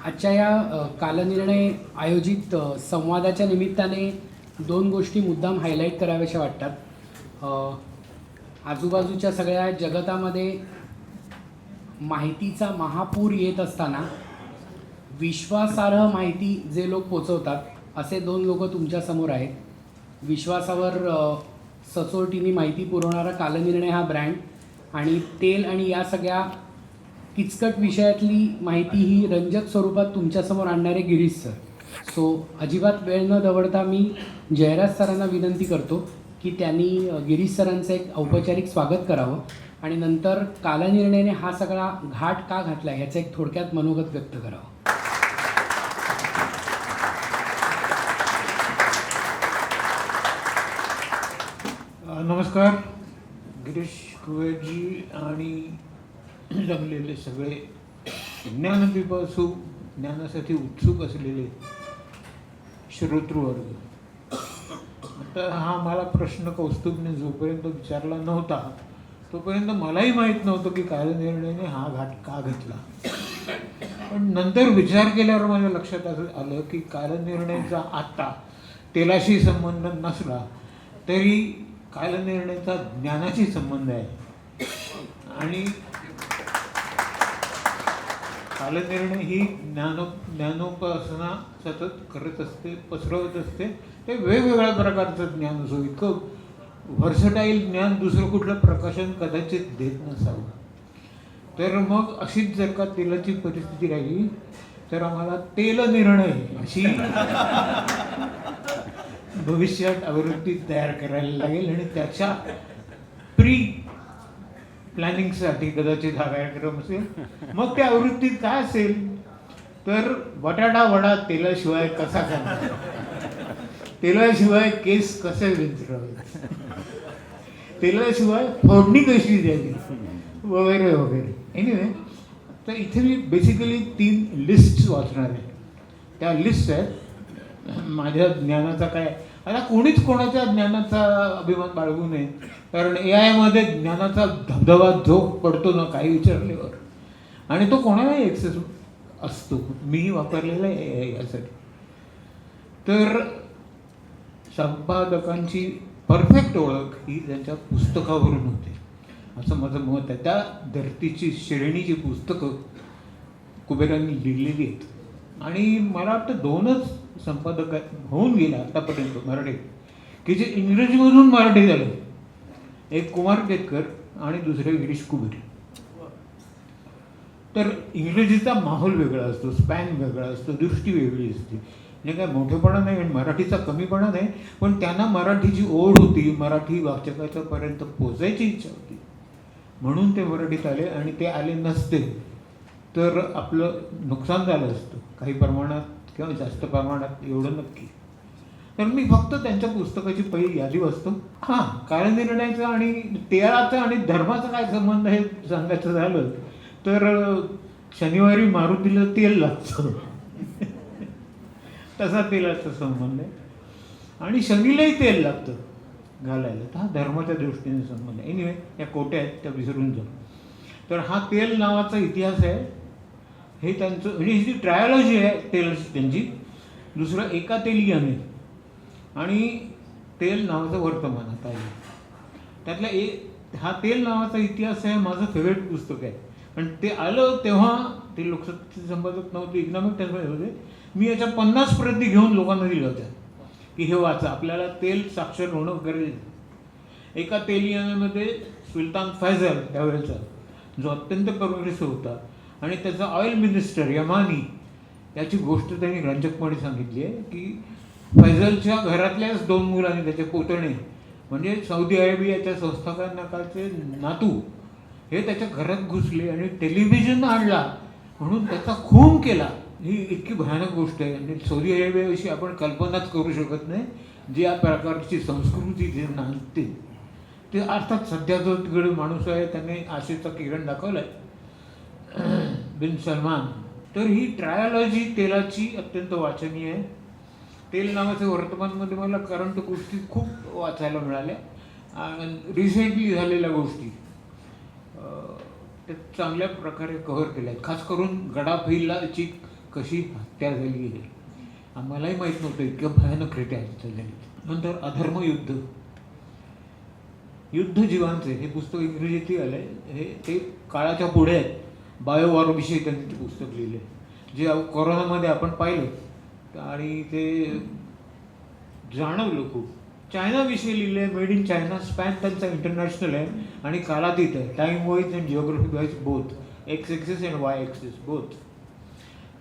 आजच्या या कालनिर्णय आयोजित संवादाच्या निमित्ताने दोन गोष्टी मुद्दाम हायलाईट कराव्याशा वाटतात. आजूबाजूच्या सगळ्या जगतामध्ये माहितीचा महापूर येत असताना विश्वासार्ह माहिती जे लोक पोचवतात असे दोन लोक तुमच्यासमोर आहेत. विश्वासावर सचोटीने माहिती पुरवणारा कालनिर्णय हा ब्रँड आणि तेल आणि या सगळ्या किचकट विषयातली माहिती ही रंजक स्वरूपात तुमच्यासमोर आणणारे गिरीश सर. सो अजिबात वेळ न दवडता मी जयराज सरांना विनंती करतो की त्यांनी गिरीश सरांचं एक औपचारिक स्वागत करावं आणि नंतर कालनिर्णयाने हा सगळा घाट का घातला ह्याचं एक थोडक्यात मनोगत व्यक्त करावं. नमस्कार. गिरीश कुबेरजी आणि जमलेले सगळे ज्ञानपिपासू, ज्ञानासाठी उत्सुक असलेले श्रोतृवर्ग. आता हा मला प्रश्न कौस्तुभने जोपर्यंत विचारला नव्हता तोपर्यंत मलाही माहीत नव्हतं की कालनिर्णयाने हा घाट का घेतला. पण नंतर विचार केल्यावर माझ्या लक्षात आलं की कालनिर्णयाचा आत्ता तेलाशी संबंध नसला तरी कालनिर्णयाचा ज्ञानाशी संबंध आहे आणि कालनिर्णय ही ज्ञानोपासना सतत करत असते, पसरवत असते. ते वेगवेगळ्या प्रकारचं ज्ञान असो, इतकं व्हर्सटाईल ज्ञान दुसरं कुठलं प्रकाशन कदाचित देत नसावं. तर मग अशीच जर का तेलाची परिस्थिती राहिली तर आम्हाला तेलनिर्णय अशी भविष्यात आवृत्ती तयार करायला लागेल आणि त्याच्या प्री प्लॅनिंगसाठी कदाचित हा कार्यक्रम असेल. मग त्या आवृत्तीत काय असेल तर बटाटा वडा तेलाशिवाय कसा करणार, तेलाशिवाय केस कसे विंचरावे, तेलाशिवाय फोडणी कशी द्यावी वगैरे वगैरे. एनिवे, तर इथे मी बेसिकली 3 लिस्ट्स वाचणार आहे. त्या लिस्ट आहेत माझ्या ज्ञानाचा काय. आता कोणीच कोणाच्या ज्ञानाचा अभिमान बाळगू नये, कारण AI मध्ये ज्ञानाचा धबधबा झोप पडतो ना काही विचारल्यावर, आणि तो कोणालाही ॲक्सेस असतो. मीही वापरलेला आहे AI यासाठी. तर संपादकांची परफेक्ट ओळख ही त्यांच्या पुस्तकावरून होते असं माझं मत आहे. त्या धरतीची श्रेणीची पुस्तकं कुबेरांनी लिहिलेली आहेत आणि मला वाटतं 2च संपादक होऊन गेला आतापर्यंत मराठीत की जे इंग्रजीमधून मराठी झाले. एक कुमार केतकर आणि दुसरे गिरीश कुबेर. तर इंग्रजीचा माहोल वेगळा असतो, स्पॅन वेगळा असतो, दृष्टी वेगळी असते. म्हणजे काय मोठेपणा नाही आणि मराठीचा कमीपणा नाही, पण त्यांना मराठीची ओढ होती, मराठी वाचकाच्यापर्यंत पोचायची इच्छा होती, म्हणून ते मराठीत आले. आणि ते आले नसते तर आपलं नुकसान झालं असतं काही प्रमाणात किंवा जास्त प्रमाणात, एवढं नक्की. तर मी फक्त त्यांच्या पुस्तकाची पहिली यादी वाचतो. हां, कालनिर्णयाचा आणि तेलाचा आणि धर्माचा काय संबंध हे सांगायचं झालं तर शनिवारी मारुतीला तेल लागतं तसा तेलाचा संबंध आहे. आणि शनीलाही तेल लागतं घालायला, तर हा धर्माच्या दृष्टीने संबंध आहे. एनिवे, या कोट्या आहेत त्या विसरून जाऊ. तर हा तेल नावाचा इतिहास आहे. हे त्यांचं म्हणजे ही जी ट्रायोलॉजी आहे तेलाची त्यांची. दुसरं एका तेली आहे आणि तेल नावाचं वर्तमानात आहे. त्यातला हा तेल नावाचा इतिहास आहे माझं फेवरेट पुस्तक आहे. पण ते आलं तेव्हा ते लोकसत्तेचे संपादक नव्हते, इकॉनॉमिक टाइम्समध्ये होते. मी याच्या 50 प्रती घेऊन लोकांना दिल्या होत्या की हे वाचा, आपल्याला तेल साक्षर होणं गरजेचं. एका तेलियामध्ये सुलतान फैजल त्यावेळेचा जो अत्यंत प्रोग्रेसिव्ह होता आणि त्याचा ऑइल मिनिस्टर यमानी याची गोष्ट त्यांनी रंजकपणे सांगितली आहे की फैजलच्या घरातल्याच 2 मुलांनी त्याचे पोतणे म्हणजे सौदी अरेबियाच्या संस्थापकाचे नातू हे त्याच्या घरात घुसले आणि टेलिव्हिजन आणला म्हणून त्याचा खून केला. ही इतकी भयानक गोष्ट आहे आणि सौदी अरेबियाविषयी आपण कल्पनाच करू शकत नाही. जी या प्रकारची संस्कृती जे नांदते ते. अर्थात सध्या जो तिकडे माणूस आहे त्याने आशेचा किरण दाखवला आहे, बिन सलमान. तर ही ट्रायोलॉजी तेलाची अत्यंत वाचनीय आहे. तेल नावाच्या वर्तमानमध्ये मला करंट गोष्टी खूप वाचायला मिळाल्या. रिसेंटली झालेल्या गोष्टी ते चांगल्या प्रकारे कव्हर केल्या आहेत. खास करून गडाफिलाची कशी हत्या झाली आहे आम्हालाही माहीत नव्हतं, इतकं भयानकरित्या हत्या झाली. नंतर अधर्म युद्ध, युद्ध जीवांचे हे पुस्तक इंग्रजीतही आलं आहे. हे ते काळाच्या पुढे आहेत. बायोवॉरविषयी त्यांनी ते पुस्तक लिहिले, जे कोरोनामध्ये आपण पाहिलं आणि ते जाणवलं खूप. चायनाविषयी लिहिले आहे, मेड इन चायना. स्पॅन त्यांचा इंटरनॅशनल आहे आणि कालातीत आहे. Time wise and geography wise both, x axis and Y axis both.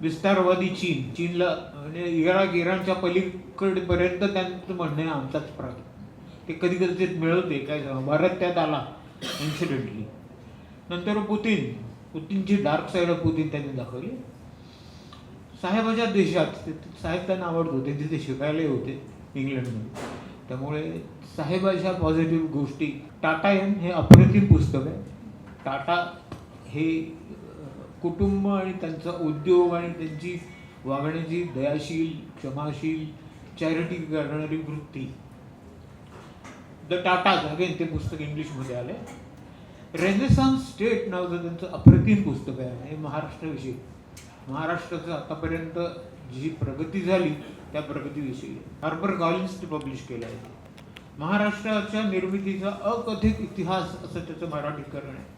विस्तारवादी चीन, चीनला म्हणजे इराणच्या पलीकडेपर्यंत त्यांचं म्हणणं आहे आमचाच प्राग. ते कधी कधी ते मिळवते काय सांगा, भारत त्यात आला इन्सिडेंटली. नंतर पुतीनची डार्क साईड ऑफ पुतीन त्यांनी दाखवली. साहेबाच्या देशात, साहेब त्यांना आवडत होते, तिथे शिकायलाही होते इंग्लंडमध्ये, त्यामुळे साहेबाच्या पॉझिटिव्ह गोष्टी. टाटायन हे अप्रतिम पुस्तक आहे. टाटा हे कुटुंब आणि त्यांचा उद्योग आणि त्यांची वागण्याची दयाशील, क्षमाशील, चॅरिटी करणारी वृत्ती. द टाटाज, अगेन ते पुस्तक इंग्लिशमध्ये आले. रेनेसान्स स्टेट नावाचं त्यांचं अप्रतिम पुस्तक आहे. हे महाराष्ट्राविषयी, महाराष्ट्राचं आतापर्यंत जी प्रगती झाली त्या प्रगतीविषयी हार्पर कॉलिन्सने पब्लिश केलं आहे. महाराष्ट्राच्या निर्मितीचा अकथित इतिहास असं त्याचं मराठीकरण आहे.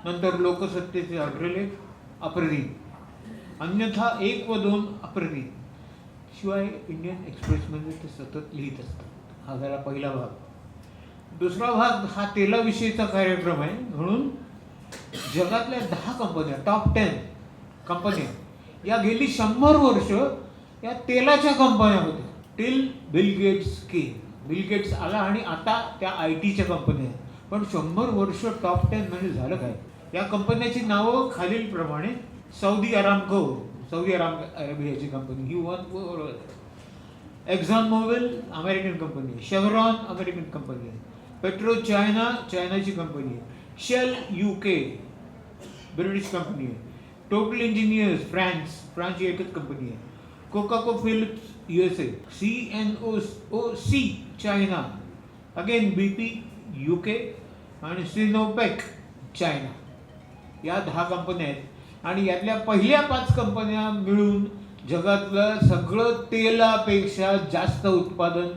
नंतर लोकसत्तेचे अग्रलेख अप्रतिम, अन्यथा 1 व 2 अप्रतिम. शिवाय इंडियन एक्सप्रेसमध्ये ते सतत लिहित असतात. हा झाला पहिला भाग. दुसरा भाग हा तेलाविषयीचा कार्यक्रम आहे. म्हणून जगातल्या 10 कंपन्या, टॉप 10 कंपन्या, या गेली 100 वर्ष या तेलाच्या कंपन्या होत्या. टिल बिल गेट्स केम. बिल गेट्स आला आणि आता त्या IT च्या कंपन्या आहेत. पण 100 वर्ष टॉप 10 म्हणजे झालं काय? या कंपन्याची नावं खालीलप्रमाणे. सौदी अरामको, सौदी अरेबियाची कंपनी, ही one. Exxon Mobil American company आहे. शेव्हरॉन अमेरिकन कंपनी आहे. पेट्रो चायना, चायनाची कंपनी आहे. शेल UK ब्रिटिश कंपनी आहे. टोटल इंजिनियर्स फ्रान्सची एकच कंपनी आहे. कोकाको Phillips USA. CNOOC China, again BP UK आणि सिनोपेक चायना. या 10 कंपन्या आहेत आणि यातल्या पहिल्या 5 कंपन्या मिळून जगातलं सगळं तेलापेक्षा जास्त उत्पादन,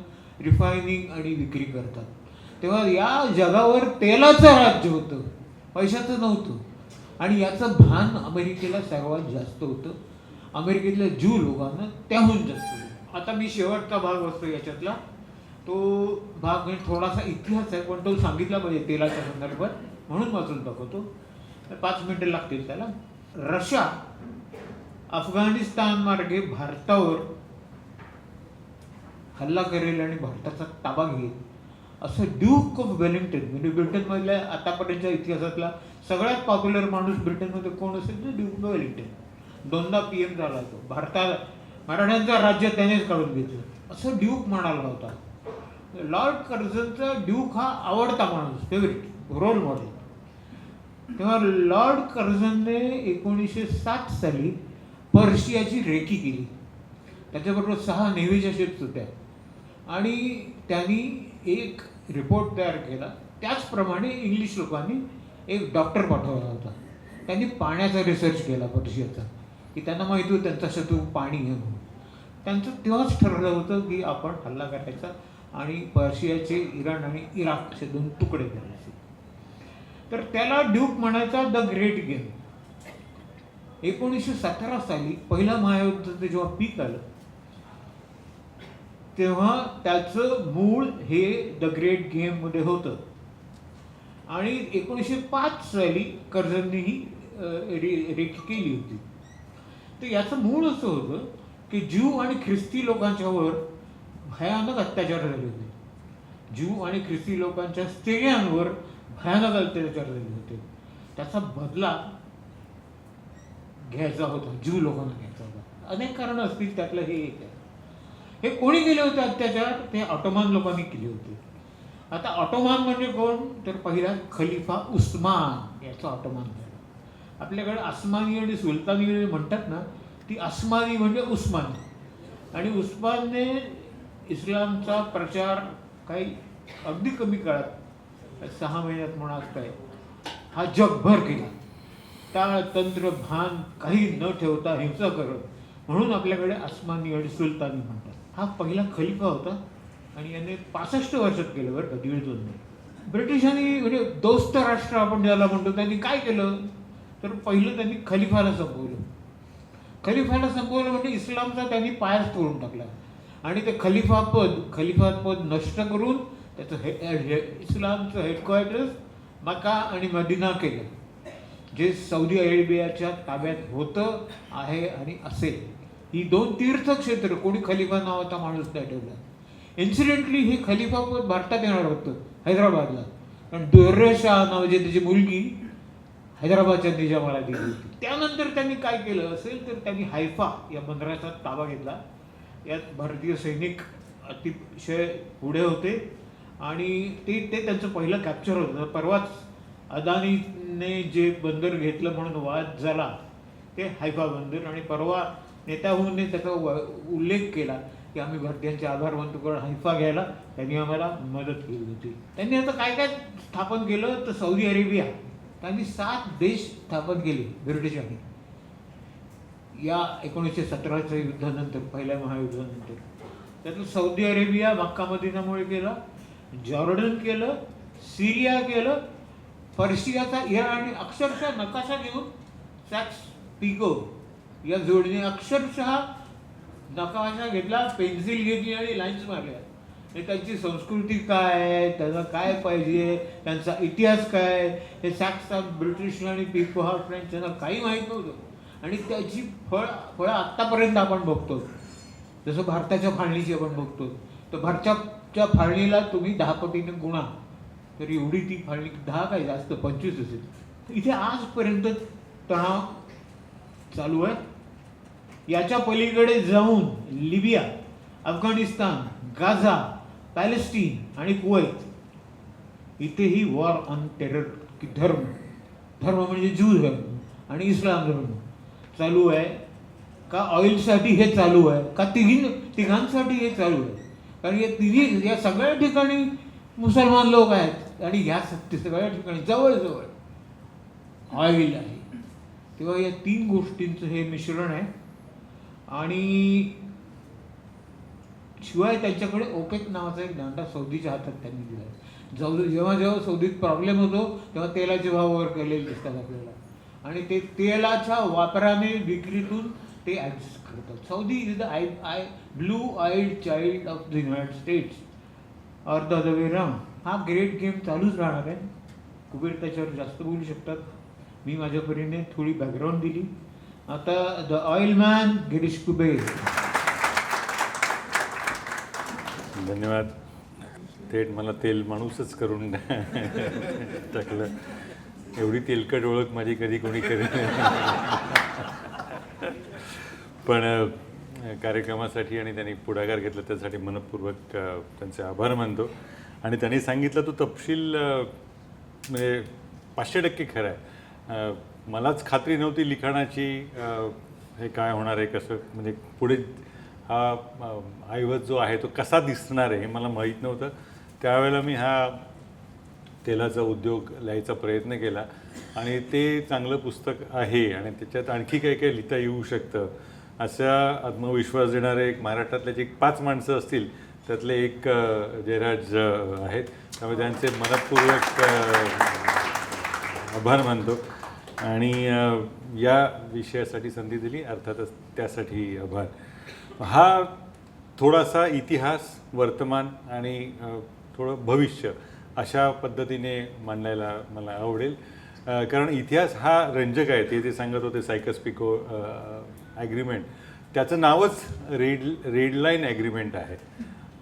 रिफायनिंग आणि विक्री करतात. तेव्हा या जगावर तेलाचं राज्य होतं, पैशाचं नव्हतं. आणि याचं भान अमेरिकेला सर्वात जास्त होतं. अमेरिकेतल्या ज्यू लोकांना त्याहून जास्त होतं. आता मी शेवटचा भाग असतो याच्यातला, तो भाग म्हणजे थोडासा इतिहास आहे, पण तो सांगितला पाहिजे तेलाच्या संदर्भात, म्हणून वाचून दाखवतो. 5 मिनिटं लागतील त्याला. रशिया अफगाणिस्तान मार्गे भारतावर हल्ला करेल आणि भारताचा ताबा घेईल असं ड्यूक ऑफ वेलिंग्टन, म्हणजे ब्रिटनमधल्या आतापर्यंतच्या इतिहासातला सगळ्यात पॉप्युलर माणूस ब्रिटनमध्ये कोण असेल तर ड्यूक ऑफ वेलिंग्टन. 2दा PM झाला तो. भारताला मराठ्यांचं राज्य त्यानेच काढून घेतलं असं ड्यूक म्हणाला होता. लॉर्ड कर्झनचा ड्यूक हा आवडता माणूस, फेवरेट, रोल मॉडेल. तेव्हा लॉर्ड कर्झनने 1907 साली पर्शियाची रेकी केली. त्याच्याबरोबर 6 नेव्हीच्या शिप्स होत्या आणि त्यांनी एक रिपोर्ट तयार केला. त्याचप्रमाणे इंग्लिश लोकांनी एक डॉक्टर पाठवला होता. त्यांनी पाण्याचा रिसर्च केला पर्शियाचा, की त्यांना माहिती होतं त्यांचा शत्रू पाणी आहे म्हणून. त्यांचं तेव्हाच ठरलं होतं की आपण हल्ला करायचा आणि पर्शियाचे इराण आणि इराक असे 2 तुकडे करायचे. तर त्याला ड्यूक म्हणायचा द ग्रेट गेम. 1917 साली पहिला महायुद्धाचं जेव्हा पीक आलं तेव्हा त्याचं मूळ हे द ग्रेट गेममध्ये होतं. आणि 1905 साली कर्झनने ही रेकी केली होती. तर याचं मूळ असं होतं की ज्यू आणि ख्रिस्ती लोकांच्यावर भयानक अत्याचार झाले होते. ज्यू आणि ख्रिस्ती लोकांच्या स्त्रियांवर भयानक अत्याचार झाले होते. त्याचा बदला घ्यायचा होता, ज्यू लोकांना घ्यायचा होता. अनेक कारणं असतील, त्यातलं हे एक आहे. हे कोणी केले होते अत्याचार? ते ऑटोमान लोकांनी केले होते. आता ऑटोमान म्हणजे कोण? तर पहिला खलिफा उस्मान याचा ऑटोमान झाला. आपल्याकडे अस्मानी आणि सुलतानी म्हणतात ना, ती अस्मानी म्हणजे उस्मानी. आणि उस्मानने इस्लामचा प्रचार काही अगदी कमी काळात, 6 महिन्यात म्हणा काय, हा जगभर केला. टाळ तंत्र भान काही न ठेवता हिंसा करत, म्हणून आपल्याकडे अस्मानी आणि सुलतानी म्हणतात. हा पहिला खलिफा होता आणि याने 65 वर्षात केलं बरं का, 1.5-2 नाही. ब्रिटिशांनी म्हणजे दोस्त राष्ट्र आपण ज्याला म्हणतो त्यांनी काय केलं, तर पहिलं त्यांनी खलिफाला संपवलं. खलिफाला संपवलं म्हणजे इस्लामचा त्यांनी पायच तोडून टाकला आणि ते खलिफा पद नष्ट करून त्याचं इस्लामचं हेडक्वार्टर्स मक्का आणि मदिना केलं, जे सौदी अरेबियाच्या ताब्यात होतं, आहे आणि असेल. ही 2 तीर्थक्षेत्र कोणी खलिफा नावाचा माणूस नाही ठेवला. इन्सिडेंटली हे खलिफापद भारतात येणार होतं हैदराबादला, पण दुर्रशाह नावाची त्याची मुलगी हैदराबादच्या निजामाला दिली होती. त्यानंतर त्यांनी काय केलं असेल तर त्यांनी हैफा या बंदराचा ताबा घेतला. यात भारतीय सैनिक अतिशय पुढे होते आणि ते त्यांचं पहिलं कॅप्चर होतं. परवाच अदानीने जे बंदर घेतलं म्हणून वाद झाला ते हैफा बंदर, आणि परवा नेताहूने त्याचा उल्लेख केला की आम्ही भारतीयांचे आभार मानतो कारण हैफा घ्यायला त्यांनी आम्हाला मदत केली होती. त्यांनी आता काय काय स्थापन केलं तर सौदी अरेबिया, त्यांनी 7 देश स्थापन केले ब्रिटिशांनी या 1917च्या युद्धानंतर, पहिल्या महायुद्धानंतर. त्यातलं सौदी अरेबिया मक्का मदिनामुळे केलं, जॉर्डन केलं, सिरिया केलं, पर्शियाचा इराण, आणि अक्षरशः नकाशा घेऊन सॅक्स पिको या जोडीने अक्षरशः नकाशा घेतला, पेन्सिल घेतली आणि लाईन्स मारल्या. हे त्यांची संस्कृती काय आहे, त्यांना काय पाहिजे, त्यांचा इतिहास काय, हे सॅक्स ब्रिटिश आणि पिको हा फ्रेंच त्यांना काही माहीत नव्हतं. आणि त्याची फळं आत्तापर्यंत आपण बघतो. जसं भारताच्या फाळणीची आपण बघतो, तर भारताच्या फाळणीला तुम्ही 10 पटीने गुणा तर एवढी ती फाळणी 10 काय जास्त 25 असेल. इथे आजपर्यंत तणाव चालू आहे. याच्या पलीकडे जाऊन लिबिया, अफगाणिस्तान, गाझा, पॅलेस्टीन आणि कुवैत इथेही वॉर ऑन टेरर की धर्म म्हणजे ज्यू धर्म आणि इस्लाम धर्म चालू आहे. का ऑइलसाठी हे चालू आहे, का तिघांसाठी हे चालू आहे, कारण या सगळ्या ठिकाणी मुसलमान लोक आहेत आणि ह्या सगळ्या ठिकाणी जवळजवळ ऑइल आहे. तेव्हा या 3 गोष्टींचं हे मिश्रण आहे. आणि शिवाय त्यांच्याकडे ओपेक नावाचा एक दांडा सौदीच्या हातात त्यांनी दिला. जेव्हा सौदीत प्रॉब्लेम होतो तेव्हा तेलाचे भाव वर केलेले दिसतात आपल्याला, आणि ते तेलाच्या वापराने विक्रीतून ते ॲडजस्ट करतात. Saudi is the blue eyed child of the United States or the other way round. हा ग्रेट गेम चालूच राहणार आहे. कुबेर त्याच्यावर जास्त बोलू शकतात, मी माझ्या परीने थोडी बॅकग्राऊंड दिली. आता the oil man Girish Kuber. धन्यवाद. थेट मला तेल माणूसच करून टाकलं. एवढी तेलकट ओळख माझी कधी कोणी करेल. पण कार्यक्रमासाठी आणि त्यांनी पुढाकार घेतला त्यासाठी मनपूर्वक त्यांचे आभार मानतो. आणि त्यांनी सांगितलं तो तपशील म्हणजे 500% खरं आहे. मलाच खात्री नव्हती लिखाणाची, हे काय होणार आहे, कसं म्हणजे पुढे हा ऐवज जो आहे तो कसा दिसणार आहे हे मला माहीत नव्हतं. त्यावेळेला मी हा तेलाचा उद्योग लिहायचा प्रयत्न केला आणि ते चांगलं पुस्तक आहे आणि त्याच्यात आणखी काही काही लिहिता येऊ शकतं असा आत्मविश्वास देणारे एक महाराष्ट्रातले जे 5 माणसं असतील त्यातले एक जयराज आहेत. त्यामुळे त्यांचे मनपूर्वक आभार मानतो आणि या विषयासाठी संधी दिली अर्थातच त्यासाठी आभार. हा थोडासा इतिहास, वर्तमान आणि थोडं भविष्य अशा पद्धतीने मांडायला मला आवडेल. कारण इतिहास हा रंजक आहे. ते सांगत होते सायकस पिको ॲग्रीमेंट, त्याचं नावच रेड लाईन ॲग्रीमेंट आहे.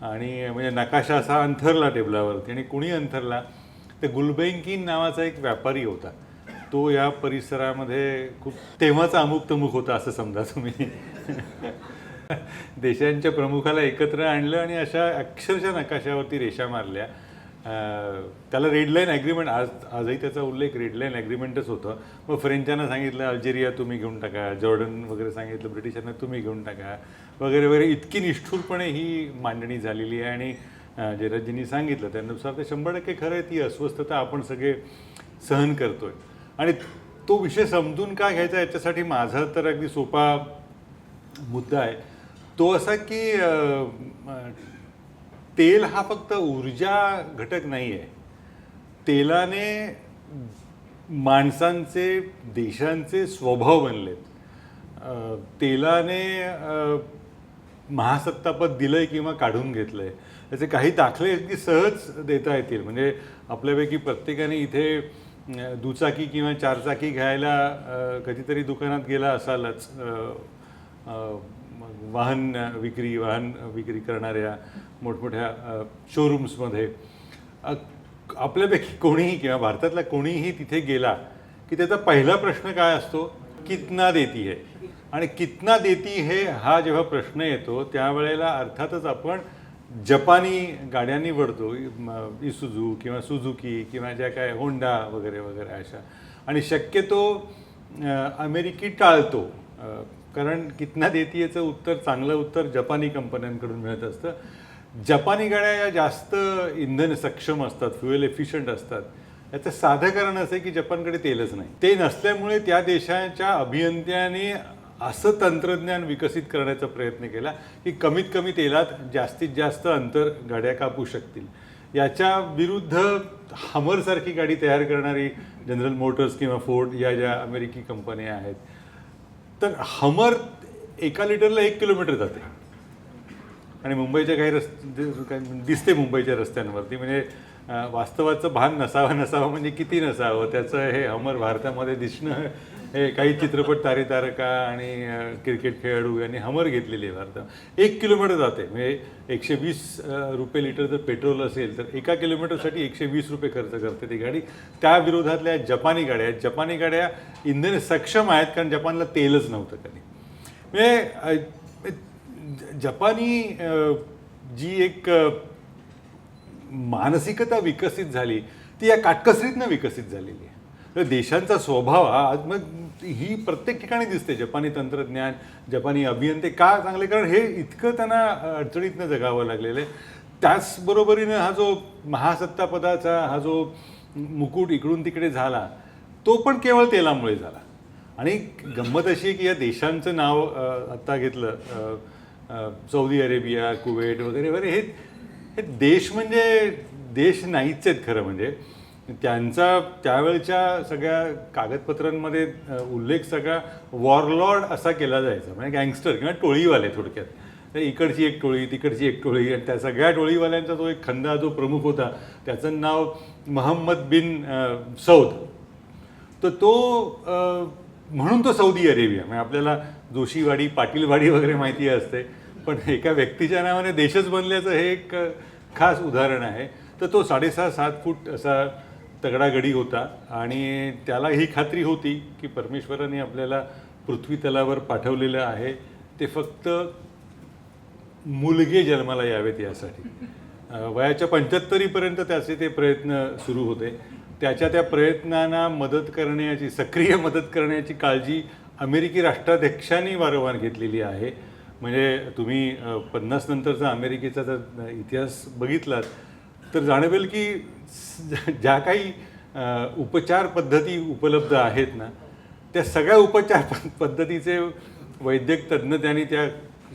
आणि म्हणजे नकाशा असा अंथरला टेबलावरती, आणि कुणी अंथरला तर गुलबैंकीन नावाचा एक व्यापारी होता. तो या परिसरामध्ये खूप तेव्हाचा अमुक तमुक होता असं समजा तुम्ही. देशांच्या प्रमुखाला एकत्र आणलं आणि अशा अक्षरशः नकाशावरती रेषा मारल्या. त्याला रेड लाईन ॲग्रीमेंट, आजही त्याचा उल्लेख रेड लाईन ॲग्रीमेंटच होतं. मग फ्रेंचांना सांगितलं अल्जेरिया तुम्ही घेऊन टाका, जॉर्डन वगैरे सांगितलं ब्रिटिशांना तुम्ही घेऊन टाका वगैरे वगैरे. इतकी निष्ठुरपणे ही मांडणी झालेली आहे. आणि जयराजजींनी सांगितलं त्यानुसार ते 100% खरं आहे. ती अस्वस्थता आपण सगळे सहन करतो आहे आणि तो विषय समजून का घ्यायचा याच्यासाठी माझा तर अगदी सोपा मुद्दा आहे. तो असा की तेल हा फक्त ऊर्जा घटक नाही आहे. तेलाने माणसांचे, देशांचे स्वभाव बनलेत. तेलाने महासत्तापद दिलंय किंवा काढून घेतलंय. त्याचे काही दाखले अगदी सहज देता येतील. म्हणजे आपल्यापैकी प्रत्येकाने इथे दुचाकी किंवा चारचाकी घ्यायला कधीतरी दुकानात गेला असालच. वाहन विक्री करणाऱ्या मोठमोठ्या शोरूम्समध्ये आपल्यापैकी कोणीही किंवा भारतातला कोणीही तिथे गेला की त्याचा पहिला प्रश्न काय असतो, कितना देती है. आणि कितना देती है हा जेव्हा प्रश्न येतो त्यावेळेला अर्थातच आपण जपानी गाड्या निवडतो, इसुझू किंवा सुझुकी किंवा ज्या काय होंडा वगैरे वगैरे अशा. आणि शक्यतो अमेरिकी टाळतो, कारण कितना देती याचं उत्तर, चांगलं उत्तर जपानी कंपन्यांकडून मिळत असतं. जपानी गाड्या या जास्त इंधन सक्षम असतात, फ्युएल एफिशियंट असतात. याचं साधं कारण असं आहे की जपानकडे तेलच नाही. ते नसल्यामुळे त्या देशाच्या अभियंत्याने असं तंत्रज्ञान विकसित करण्याचा प्रयत्न केला की कमीत कमी तेलात जास्तीत जास्त अंतर गाड्या कापू शकतील. याच्या विरुद्ध हमरसारखी गाडी तयार करणारी जनरल मोटर्स किंवा फोर्ड या ज्या अमेरिकी कंपन्या आहेत, तर हमर 1 लिटरला 1 किलोमीटर जाते. आणि मुंबईच्या काही दिसते मुंबईच्या रस्त्यांवरती. म्हणजे वास्तवाचं भान नसावं म्हणजे किती नसावं त्याचं हे हमर भारतामध्ये दिसणं. हे काही चित्रपट तारका आणि क्रिकेट खेळाडू यांनी हमर घेतलेली आहे भारतात. 1 किलोमीटर जाते. म्हणजे 120 रुपये लिटर जर पेट्रोल असेल तर 1 किलोमीटरसाठी 120 रुपये खर्च करते ती गाडी. त्या विरोधातल्या जपानी गाड्या आहेत. जपानी गाड्या इंधन सक्षम आहेत कारण जपानला तेलच नव्हतं कधी. म्हणजे जपानी जी एक मानसिकता विकसित झाली ती या काटकसरीतनं विकसित झालेली आहे. तर देशांचा स्वभाव हा मग ही प्रत्येक ठिकाणी दिसते. जपानी तंत्रज्ञान, जपानी अभियंते का चांगले, कारण हे इतकं त्यांना अडचणीतनं जगावं लागलेलं आहे. त्याचबरोबरीनं हा जो महासत्तापदाचा हा जो मुकुट इकडून तिकडे झाला तो पण केवळ तेलामुळे झाला. आणि गंमत अशी आहे की या देशांचं नाव आत्ता घेतलं, सौदी अरेबिया, कुवेट वगैरे वगैरे, हे देश म्हणजे देश नाहीच आहेत खरं म्हणजे. त्यांचा त्यावेळच्या सगळ्या कागदपत्रांमध्ये उल्लेख सगळा वॉरलॉर्ड असा केला जायचा. म्हणजे गँगस्टर किंवा टोळीवाले थोडक्यात. तर इकडची एक टोळी, तिकडची एक टोळी, आणि त्या सगळ्या टोळीवाल्यांचा जो एक खंदा जो प्रमुख होता त्याचं नाव मोहम्मद बिन सौद. तर तो म्हणून तो सौदी अरेबिया. म्हणजे आपल्याला जोशीवाडी, पाटीलवाडी वगैरे माहिती असते, पण एका व्यक्तीच्या नावाने देशच बनल्याचं हे एक खास उदाहरण आहे. तर तो 6.5-7 फूट असा तगडा गडी होता आणि त्याला ही खात्री होती की परमेश्वराने आपल्याला पृथ्वी तलावर पाठवलेलं आहे ते फक्त मुलगे जन्माला यावेत यासाठी. वयाच्या 75पर्यंत त्याचे ते प्रयत्न सुरू होते. त्याच्या त्या प्रयत्नांना मदत करण्याची, सक्रिय मदत करण्याची काळजी अमेरिकी राष्ट्राध्यक्षांनी वारंवार घेतलेली आहे. म्हणजे तुम्ही 50 नंतरचा अमेरिकेचा जर इतिहास बघितलात तर जाणवेल की ज्या काही उपचार पद्धती उपलब्ध आहेत ना, त्या सगळ्या उपचार पद्धतीचे वैद्यक तज्ज्ञ त्यांनी त्या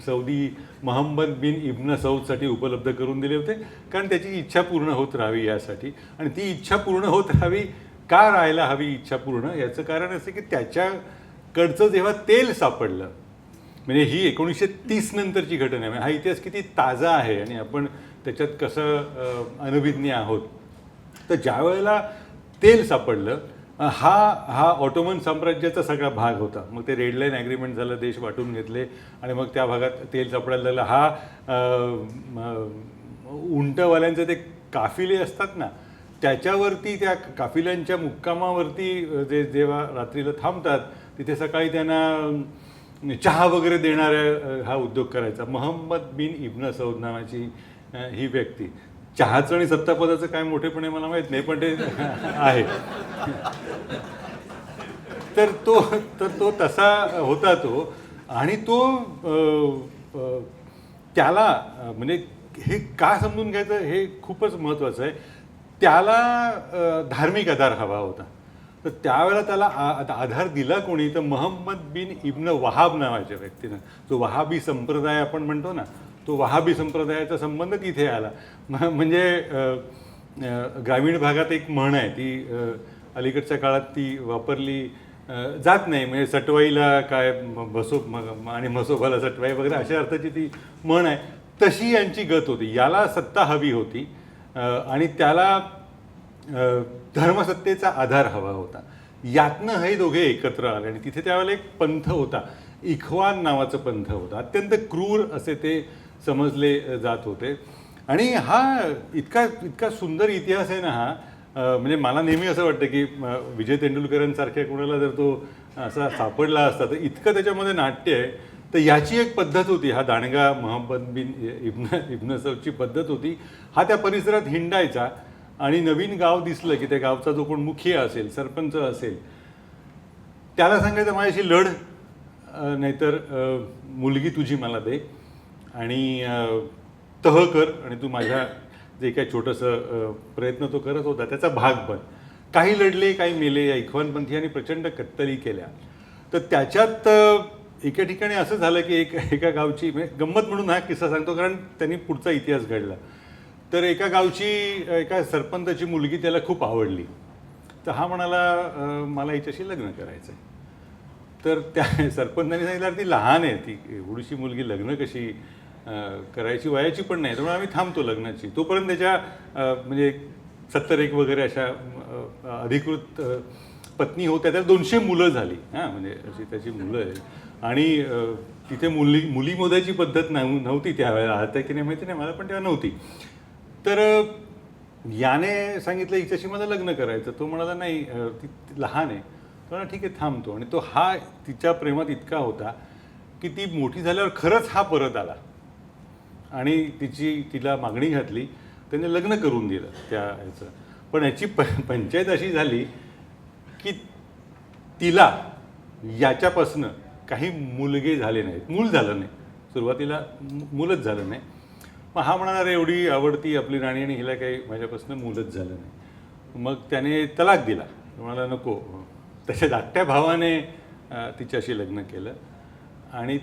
सौदी मोहम्मद बिन इब्न सौदसाठी उपलब्ध करून दिले होते, कारण त्याची इच्छा पूर्ण होत राहावी यासाठी. आणि ती इच्छा पूर्ण होत राहावी का राहायला हवी इच्छा पूर्ण, याचं कारण असं की त्याच्याकडचं जेव्हा तेल सापडलं, म्हणजे ही 1930 नंतरची घटना आहे. हा इतिहास किती ताजा आहे आणि आपण त्याच्यात कसं अनभिज्ञ आहोत. तर ज्या वेळेला तेल सापडलं, हा ऑटोमन साम्राज्याचा सगळा भाग होता. मग ते रेड लाईन ॲग्रीमेंट झालं, देश वाटून घेतले आणि मग त्या भागात तेल सापडायला लागलं. हा उंटवाल्यांचे ते काफिले असतात ना, त्याच्यावरती, त्या काफिल्यांच्या मुक्कामावरती जेव्हा रात्रीला थांबतात तिथे सकाळी त्यांना चहा वगैरे देणाऱ्या हा उद्योग करायचा. मोहम्मद बिन इब्न सौद नावाची ही व्यक्ती. चहाचं आणि सत्तापदाचं काय मोठेपणे मला माहीत नाही, पण ते आहे. तर तो तसा होता तो. आणि तो त्याला म्हणजे हे का समजून घ्यायचं हे खूपच महत्त्वाचं आहे. त्याला धार्मिक आधार हवा होता. तर त्यावेळेला त्याला आता आधार दिला कोणी, तर मोहम्मद बिन इब्न वहाब नावाच्या व्यक्तीनं, जो वहाबी संप्रदाय आपण म्हणतो ना, तो वहाबी संप्रदायाचा संबंध तिथे आला. म्हणजे ग्रामीण भागात एक म्हण आहे, ती अलीकडच्या काळात ती वापरली जात नाही, म्हणजे सटवाईला काय आणि म्हसोबाला सटवाई वगैरे अशा अर्थाची ती म्हण आहे. तशी यांची गत होती. याला सत्ता हवी होती आणि त्याला धर्मसत्तेचा आधार हवा होता. यातनं हे दोघे एकत्र आले आणि तिथे त्यावेळेला एक पंथ होता, इख्वान नावाचं पंथ होता. अत्यंत क्रूर असे ते समजले जात होते. आणि हा इतका इतका सुंदर इतिहास आहे ना हा. म्हणजे मला नेहमी असं वाटतं की विजय तेंडुलकरांसारख्या कोणाला जर तो असा सापडला असता तर इतकं त्याच्यामध्ये नाट्य आहे. तर याची एक पद्धत होती, हा दांडगा मोहम्मद बिन इब्न सौदची पद्धत होती. हा त्या परिसरात हिंडायचा आणि नवीन गाव दिसलं की त्या गावचा जो कोण मुखिया असेल, सरपंच असेल, त्याला सांगायचं माझ्याशी लढ, नाहीतर मुलगी तुझी मला दे आणि तह कर आणि तू माझ्या जे काही छोटंसं प्रयत्न तो करत होता त्याचा भाग बन. काही लढले, काही मेले. या इख्वानपंथीयांनी प्रचंड कत्तली केल्या. तर त्याच्यात एका ठिकाणी असं झालं की एका गावची, गंमत म्हणून हा किस्सा सांगतो कारण त्यांनी पुढचा इतिहास घडला. तर एका गावची एका सरपंचाची मुलगी त्याला खूप आवडली. तर हा म्हणाला मला हिच्याशी लग्न करायचं आहे. तर त्या सरपंचाने सांगितलं ती लहान आहे, ती एवढीशी मुलगी लग्न कशी करायची, वयाची पण नाही, त्यामुळे आम्ही थांबतो लग्नाची. तोपर्यंत त्याच्या म्हणजे 70 वगैरे अशा अधिकृत पत्नी होत्या. त्याला 200 मुलं झाली. हां, म्हणजे अशी त्याची मुलं आहे. आणि तिथे मुली मोदायची पद्धत नव्हती त्यावेळेला. आता की नाही माहिती नाही मला, पण तेव्हा नव्हती. तर याने सांगितलं हिच्याशी मला लग्न करायचं. तो म्हणाला नाही, ती लहान आहे. तो म्हणाला ठीक आहे थांबतो. आणि तो हा तिच्या प्रेमात इतका होता की ती मोठी झाल्यावर खरंच हा परत आला आणि तिला मागणी घातली. त्याने लग्न करून दिलं त्या ह्याचं. पण याची पंचायत अशी झाली की तिला याच्यापासनं काही मुलगे झाले नाहीत, मूल झालं नाही. सुरुवातीला मूलच झालं नाही. मग हा म्हणाला रे एवढी आवडती आपली राणी आणि हिला काही माझ्यापासून मूलच झालं नाही. मग त्याने तलाक दिला. म्हणाला नको. त्याच्या धाकट्या भावाने तिच्याशी लग्न केलं आणि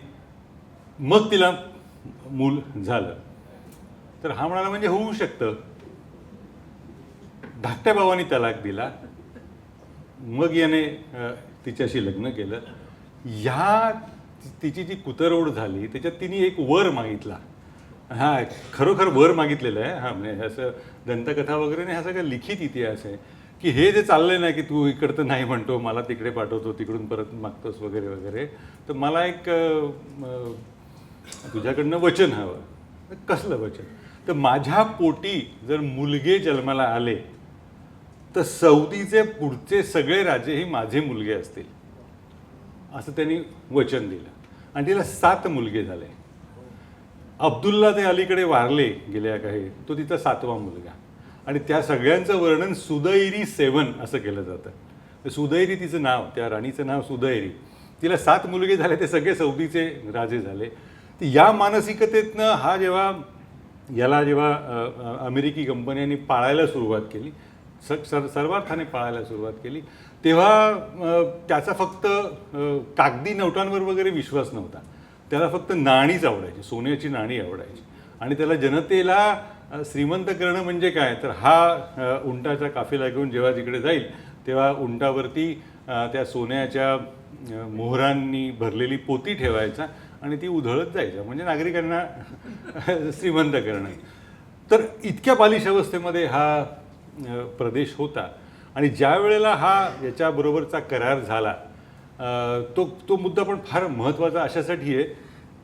मग तिला मूल झालं. तर हा म्हणाला म्हणजे होऊ शकतं. धाकट्या भावाने तलाक दिला, मग याने तिच्याशी लग्न केलं. तिची जी कुतरवड झाली त्याच्यात तिने एक वर मागितला. हा खरोखर वर मागितलेलं आहे. हा म्हणजे असं दंतकथा वगैरे नाही, हा सगळं लिखित इतिहास आहे की हे जे चाललंय ना की तू इकडं नाही म्हणतो, मला तिकडे पाठवतो, तिकडून परत मागतोस वगैरे वगैरे, तर मला एक तुझ्याकडनं वचन हवं. कसलं वचन? तर माझ्या पोटी जर मुलगे जन्माला आले तर सौदीचे पुढचे सगळे राजे ही माझे मुलगे असतील, असं त्यांनी वचन दिलं. आणि तिला 7 मुलगे झाले. अब्दुल्ला ते अलीकडे वारले गेल्या काही, तो तिचा 7वा मुलगा. आणि त्या सगळ्यांचं वर्णन सुदैरी 7 असं केलं जातं. सुदैरी तिचं नाव, त्या राणीचं नाव सुदैरी. तिला 7 मुलगे झाले, ते सगळे सौदीचे राजे झाले. तर या मानसिकतेतनं हा जेव्हा अमेरिकी कंपन्यांनी पाळायला सुरुवात केली, सर्वार्थाने पाळायला सुरुवात केली, तेव्हा त्याचा फक्त कागदी नोटांवर वगैरे विश्वास नव्हता. त्याला फक्त नाणीच आवडायची, सोन्याची नाणी आवडायची. आणि त्याला जनतेला श्रीमंत करणं म्हणजे काय, तर हा उंटाचा काफिला घेऊन जेव्हा तिकडे जाईल तेव्हा उंटावरती त्या सोन्याच्या मोहरांनी भरलेली पोती ठेवायचा आणि ती उधळत जायचं, म्हणजे नागरिकांना श्रीमंत करणं. तर इतक्या बालिश अवस्थेमध्ये हा प्रदेश होता. आणि ज्या वेळेला हा याच्याबरोबरचा करार झाला, तो मुद्दा पण फार महत्त्वाचा अशासाठी आहे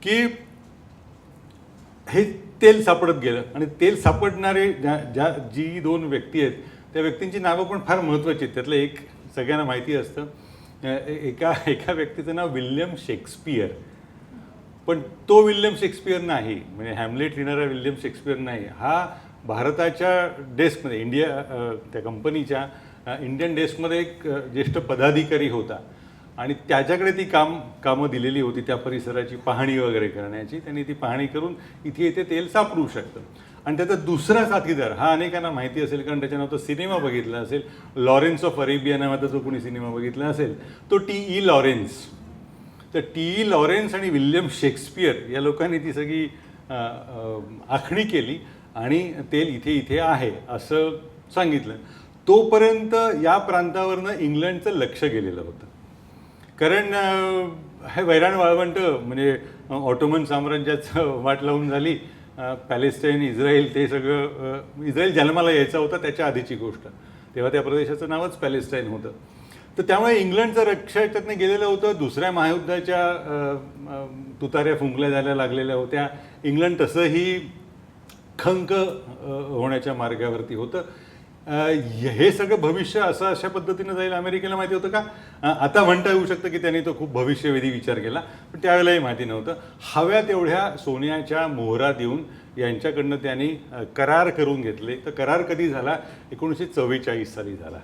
की हे तेल सापडत गेलं. आणि तेल सापडणारे जी 2 व्यक्ती आहेत त्या व्यक्तींची नावं पण फार महत्त्वाची आहेत. त्यातलं एक सगळ्यांना माहिती असतं. एका व्यक्तीचं नाव विल्यम शेक्सपियर. पण तो विल्यम शेक्सपियर नाही, म्हणजे हॅमलेट लिहिणारा विल्यम शेक्सपियर नाही. हा भारताच्या डेस्कमध्ये त्या कंपनीच्या इंडियन डेस्कमध्ये एक ज्येष्ठ पदाधिकारी होता. आणि त्याच्याकडे ती कामं दिलेली होती त्या परिसराची पाहणी वगैरे करण्याची. त्यांनी ती पाहणी करून इथे तेल सापडू शकतं. आणि त्याचा दुसरा साथीदार हा अनेकांना माहिती असेल, कारण त्याच्यानं तो सिनेमा बघितला असेल, लॉरेन्स ऑफ अरेबिया नावाचा जो कोणी सिनेमा बघितला असेल तो T.E. लॉरेन्स. तर T.E. लॉरेन्स आणि विल्यम शेक्सपियर या लोकांनी ती सगळी आखणी केली आणि तेल इथे इथे आहे असं सांगितलं. तोपर्यंत या प्रांतावरनं इंग्लंडचं लक्ष गेलेलं होतं, कारण हे वैराण वाळवंट म्हणजे ऑटोमन साम्राज्याचं वाट लावून झाली. पॅलेस्टाईन, इस्रायल, ते सगळं इस्रायल जन्माला यायचा होता त्याच्या आधीची गोष्ट. तेव्हा त्या प्रदेशाचं नावच पॅलेस्टाईन होतं. तर त्यामुळे इंग्लंडचं रक्ष त्यातनं गेलेलं होतं. दुसऱ्या महायुद्धाच्या तुताऱ्या फुंकल्या जायला लागलेल्या होत्या. इंग्लंड तसंही खंक होण्याच्या मार्गावरती होतं. हे सगळं भविष्य असं अशा पद्धतीनं जाईल अमेरिकेला माहिती होतं का? आता म्हणता येऊ शकतं की त्यांनी तो खूप भविष्यवेधी विचार केला, पण त्यावेळेलाही माहिती नव्हतं. हव्या तेवढ्या सोन्याच्या मोहरा देऊन यांच्याकडनं त्यांनी करार करून घेतले. तर करार कधी झाला? 1944 साली झाला.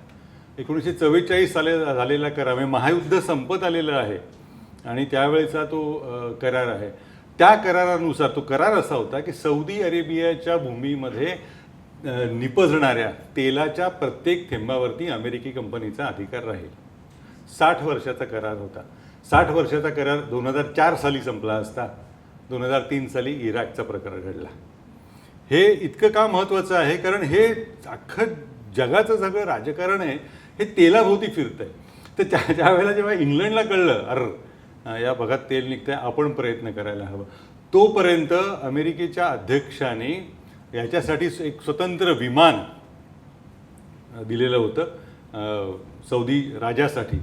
1944 साली झालेला करार म्हणजे महायुद्ध संपत आलेलं आहे आणि त्यावेळेचा तो करार आहे. त्या करारानुसार तो करार असा होता की सौदी अरेबियाच्या भूमीमध्ये निपजणाऱ्या तेलाच्या प्रत्येक थेंबावरती अमेरिकी कंपनीचा अधिकार राहील. 60 वर्षाचा करार होता. 60 वर्षाचा करार 2004 साली संपला असता. 2003 साली इराकचा प्रकार घडला. हे इतकं का महत्त्वाचं आहे? कारण हे अख्खं जगाचं सगळं राजकारण आहे हे तेलाभोवती फिरतंय. तर त्या वेळेला जेव्हा इंग्लंडला कळलं या भागात तेल निघतंय, आपण प्रयत्न करायला हवं, तोपर्यंत अमेरिकेच्या अध्यक्षाने याच्यासाठी एक स्वतंत्र विमान दिलेलं होतं सौदी राजासाठी,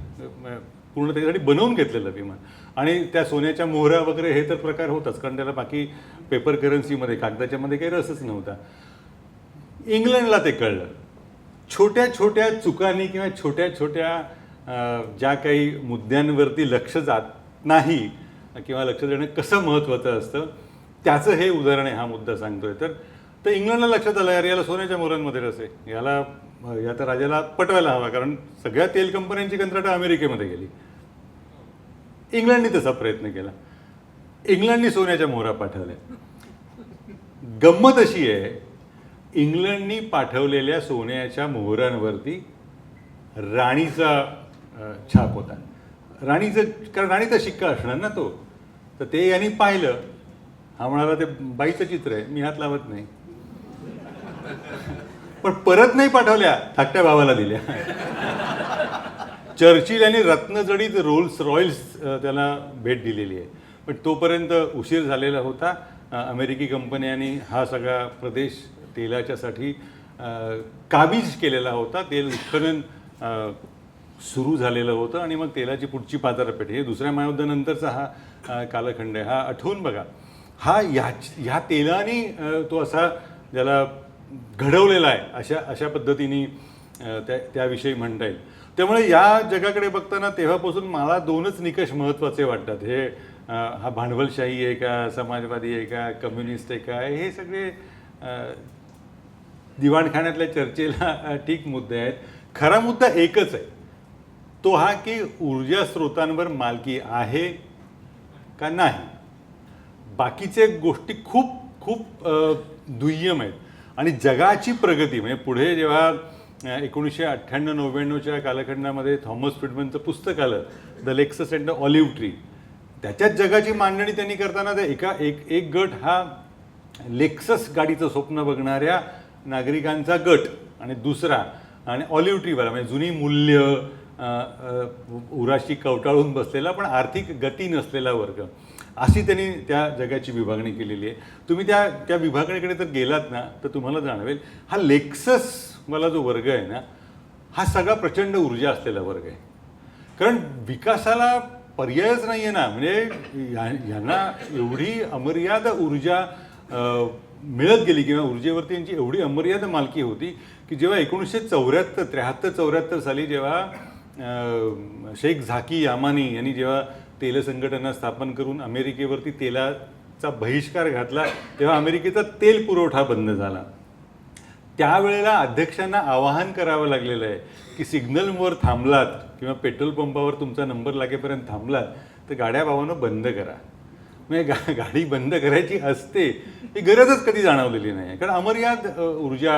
पूर्ण त्याच्यासाठी बनवून घेतलेलं विमान. आणि त्या सोन्याच्या मोहऱ्या वगैरे हे तर प्रकार होताच, कारण त्याला बाकी पेपर करन्सीमध्ये कागदाच्यामध्ये काही रसच नव्हता. इंग्लंडला ते कळलं. छोट्या छोट्या चुकांनी किंवा छोट्या छोट्या ज्या काही मुद्द्यांवरती लक्ष जात नाही किंवा लक्ष देणं कसं महत्त्वाचं असतं त्याचं हे उदाहरण आहे. हा मुद्दा सांगतोय तर इंग्लंडला लक्षात आलं, यार याला सोन्याच्या मोहरांमध्ये रस आहे, या तर राजाला पटवायला हवा, कारण सगळ्या तेल कंपन्यांची कंत्राटं अमेरिकेमध्ये गेली. इंग्लंडने तसा प्रयत्न केला. इंग्लंडने सोन्याच्या मोहरा पाठवल्या. गंमत अशी आहे, इंग्लंडनी पाठवलेल्या सोन्याच्या मोहरांवरती राणीचा छाप होता. कारण राणीचा शिक्का असणार ना तो. तर ते यांनी पाहिलं. हा म्हणाला ते बाईचं चित्र आहे, मी हात लावत नाही. पण परत नाही पाठवल्या, धाकट्या भावाला दिल्या. चर्चिल यांनी रत्नजडीत रोल्स रॉयल्स त्याला भेट दिलेली आहे. पण तोपर्यंत उशीर झालेला होता. अमेरिकी कंपन्यांनी हा सगळा प्रदेश तेलाच्यासाठी काबीज केलेला होता. तेल उत्खनन सुरू झालेलं होतं आणि मग तेलाची पुढची बाजारपेठ, हे दुसऱ्या महायुद्धानंतरचा हा कालखंड आहे. हा आठवून बघा. हा ह्या तेलाने तो असा ज्याला घडवलेला आहे अशा पद्धतीने त्याविषयी म्हणता येईल. त्यामुळे या जगाकडे बघताना तेव्हापासून मला 2च निकष महत्त्वाचे वाटतात. हे हा भांडवलशाही आहे का, समाजवादी आहे का, कम्युनिस्ट आहे का, हे सगळे दिवाणखान्यातल्या चर्चेला ठीक मुद्दे आहेत. खरा मुद्दा एकच आहे, तो हा की ऊर्जा स्रोतांवर मालकी आहे का नाही. बाकीचे गोष्टी खूप खूप दुय्यम आहेत. आणि जगाची प्रगती म्हणजे पुढे जेव्हा 1998-99च्या कालखंडामध्ये थॉमस फ्रिडमनचं पुस्तक आलं, the Lexus and the olive tree, त्याच्यात जगाची मांडणी त्यांनी करताना एक गट हा लेक्सस गाडीचं स्वप्न बघणाऱ्या नागरिकांचा गट आणि दुसरा आणि ऑलिव्ह ट्रीवाला म्हणजे जुनी मूल्य उराशी कवटाळून बसलेला पण आर्थिक गती नसलेला वर्ग, अशी त्यांनी त्या जगाची विभागणी केलेली आहे. तुम्ही त्या विभागणीकडे जर गेलात ना तर तुम्हाला जाणवेल हा लेक्ससवाला जो वर्ग आहे ना हा सगळा प्रचंड ऊर्जा असलेला वर्ग आहे. कारण विकासाला पर्यायच नाही आहे ना. म्हणजे यांना एवढी अमर्याद ऊर्जा मिळत गेली किंवा ऊर्जेवरती यांची एवढी अमर्याद मालकी होती की जेव्हा 1973-74 साली जेव्हा शेख झाकी यामानी यांनी जेव्हा तेल संघटना स्थापन करून अमेरिकेवरती तेलाचा बहिष्कार घातला तेव्हा अमेरिकेचा तेल पुरवठा बंद झाला. त्यावेळेला अध्यक्षांना आवाहन करावं लागलेलं आहे की सिग्नलवर थांबलात किंवा पेट्रोल पंपावर तुमचा नंबर लागेपर्यंत थांबलात तर गाड्या भावानं बंद करा. म्हणजे गाडी बंद करायची असते ही गरजच कधी जाणवलेली नाही आहे, कारण अमर्याद ऊर्जा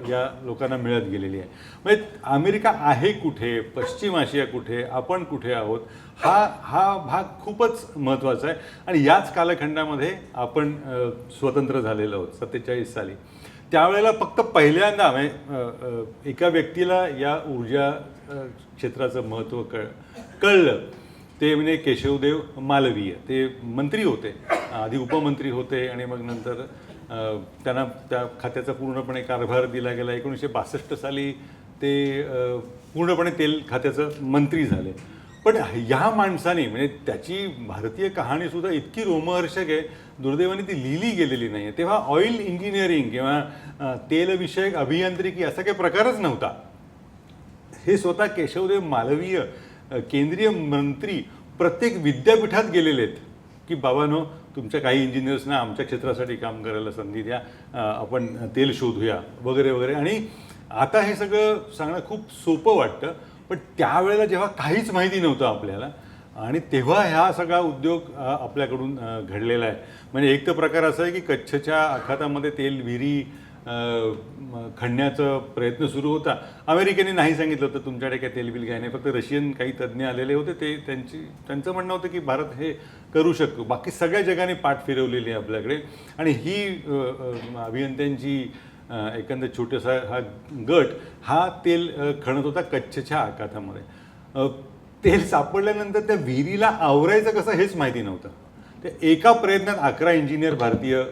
या लोकांना मिळत गेलेली आहे. म्हणजे अमेरिका आहे कुठे, पश्चिम आशिया कुठे, आपण कुठे आहोत, हा भाग खूपच महत्त्वाचा आहे. आणि याच कालखंडामध्ये आपण स्वतंत्र झालेलो आहोत 47 साली. त्यावेळेला फक्त पहिल्यांदा म्हणजे एका व्यक्तीला या ऊर्जा क्षेत्राचं महत्त्व कळलं, ते म्हणजे केशवदेव मालवीय. ते मंत्री होते, आधी उपमंत्री होते आणि मग नंतर त्यांना त्या खात्याचा पूर्णपणे कारभार दिला गेला. 1962 साली ते पूर्णपणे तेल खात्याचं मंत्री झाले. पण ह्या माणसाने म्हणजे त्याची भारतीय कहाणीसुद्धा इतकी रोमहर्षक आहे, दुर्दैवाने ती लिहिली गेलेली नाही आहे. तेव्हा ऑइल इंजिनिअरिंग किंवा तेलविषयक अभियांत्रिकी असा काही प्रकारच नव्हता. हे स्वतः केशवदेव मालवीय केंद्रीय मंत्री प्रत्येक विद्यापीठात गेलेले आहेत की बाबांनो, तुमच्या काही इंजिनियर्सना आमच्या क्षेत्रासाठी काम करायला संधी द्या, आपण तेल शोधूया वगैरे वगैरे. आणि आता हे सगळं सांगणं खूप सोपं वाटतं, पण त्यावेळेला जेव्हा काहीच माहिती नव्हतं आपल्याला, आणि तेव्हा हा सगळा उद्योग आपल्याकडून घडलेला आहे. म्हणजे एक तर प्रकार असा आहे की कच्छच्या आखातामध्ये तेल विहिरी खणण्याचा प्रयत्न सुरू होता. अमेरिकेने नाही सांगितलं होतं तुमच्याकडे काय तेलबिल काय नाही, फक्त रशियन काही तज्ज्ञ आलेले होते, ते त्यांचं म्हणणं होतं की भारत हे करू शकतो. बाकी सगळ्या जगाने पाठ फिरवलेली आहे आपल्याकडे. आणि ही अभियंत्यांची एकंदर छोटासा हा गट हा तेल खणत होता कच्छच्या आखातामध्ये. तेल सापडल्यानंतर त्या विहिरीला आवरायचं कसं हेच माहिती नव्हतं. ते एका प्रयत्नात 11 इंजिनियर भारतीय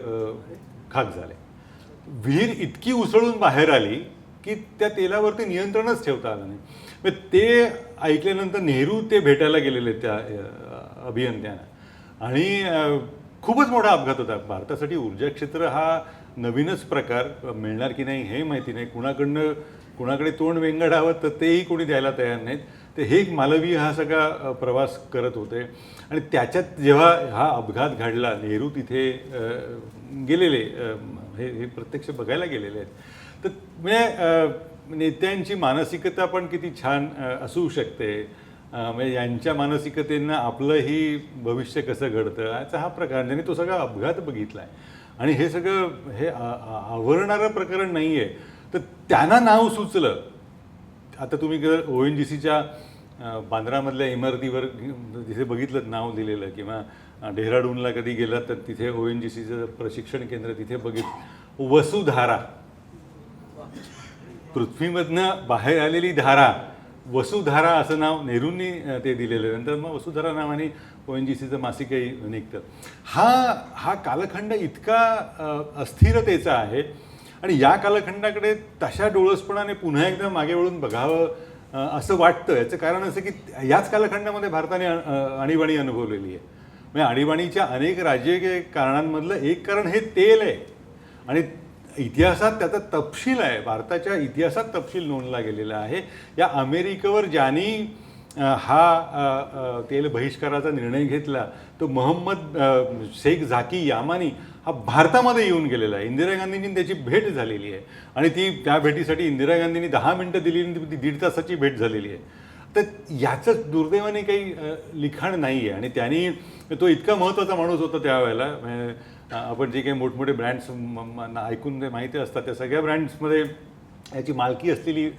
खाक झाले. विहीर इतकी उसळून बाहेर आली की त्या तेलावरती नियंत्रणच ठेवता आलं नाही. मग ते ऐकल्यानंतर नेहरू ते भेटायला गेलेले त्या अभियंत्यांना, आणि खूपच मोठा अपघात होता. भारतासाठी ऊर्जा क्षेत्र हा नवीनच प्रकार, मिळणार की नाही हे माहिती नाही, कुणाकडे तोंड वेंगडावं तर तेही कोणी द्यायला तयार नाहीत. तर हे मालवीय हा सगळा प्रवास करत होते. आणि त्याच्यात जेव्हा हा अपघात घडला, नेहरू तिथे गेलेले, हे प्रत्यक्ष बघायला गेलेले आहेत. तर म्हणजे नेत्यांची मानसिकता पण किती छान असू शकते. म्हणजे यांच्या मानसिकतेनं आपलंही भविष्य कसं घडतं याचा हा प्रकार, ज्याने तो सगळा अपघात बघितला आहे. आणि हे सगळं हे आवरणारं प्रकरण नाही आहे. तर त्यांना नाव सुचलं. आता तुम्ही जर ONGCच्या बांद्रामधल्या इमारतीवर तिथे बघितलं नाव दिलेलं, किंवा डेहराडूनला कधी गेला तर तिथे ONGCचं प्रशिक्षण केंद्र तिथे वसुधारा, पृथ्वीमधनं बाहेर आलेली धारा, वसुधारा असं नाव नेहरूंनी ते दिलेलं. नंतर मग वसुधारा नावाने ONGCचं मासिकही निघतं. हा कालखंड इतका अस्थिरतेचा आहे. आणि या कालखंडाकडे तशा डोळसपणाने पुन्हा एकदा मागे वळून बघावं असं वाटतं. याचं कारण असं की याच कालखंडामध्ये भारताने आणीबाणी अनुभवलेली आहे. म्हणजे आणीबाणीच्या अनेक राजकीय कारणांमधलं एक कारण हे तेल आहे. आणि इतिहासात त्याचा तपशील आहे, भारताच्या इतिहासात तपशील नोंदला गेलेला आहे. या अमेरिकेवर ज्यांनी हा तेल बहिष्काराचा निर्णय घेतला तो मोहम्मद शेख झाकी यामानी हा भारतामध्ये येऊन गेलेला आहे. इंदिरा गांधींनी त्याची भेट झालेली आहे. आणि त्या भेटीसाठी इंदिरा गांधींनी 10 मिनटं दिली आणि ती 1.5 तासाची भेट झालेली आहे. तर याचं दुर्दैवाने काही लिखाण नाही आहे. आणि त्यांनी तो इतका महत्त्वाचा माणूस होता त्यावेळेला. आपण जे काही मोठमोठे ब्रँड्स ऐकून माहिती असतात त्या सगळ्या ब्रँड्समध्ये याची मालकी असलेली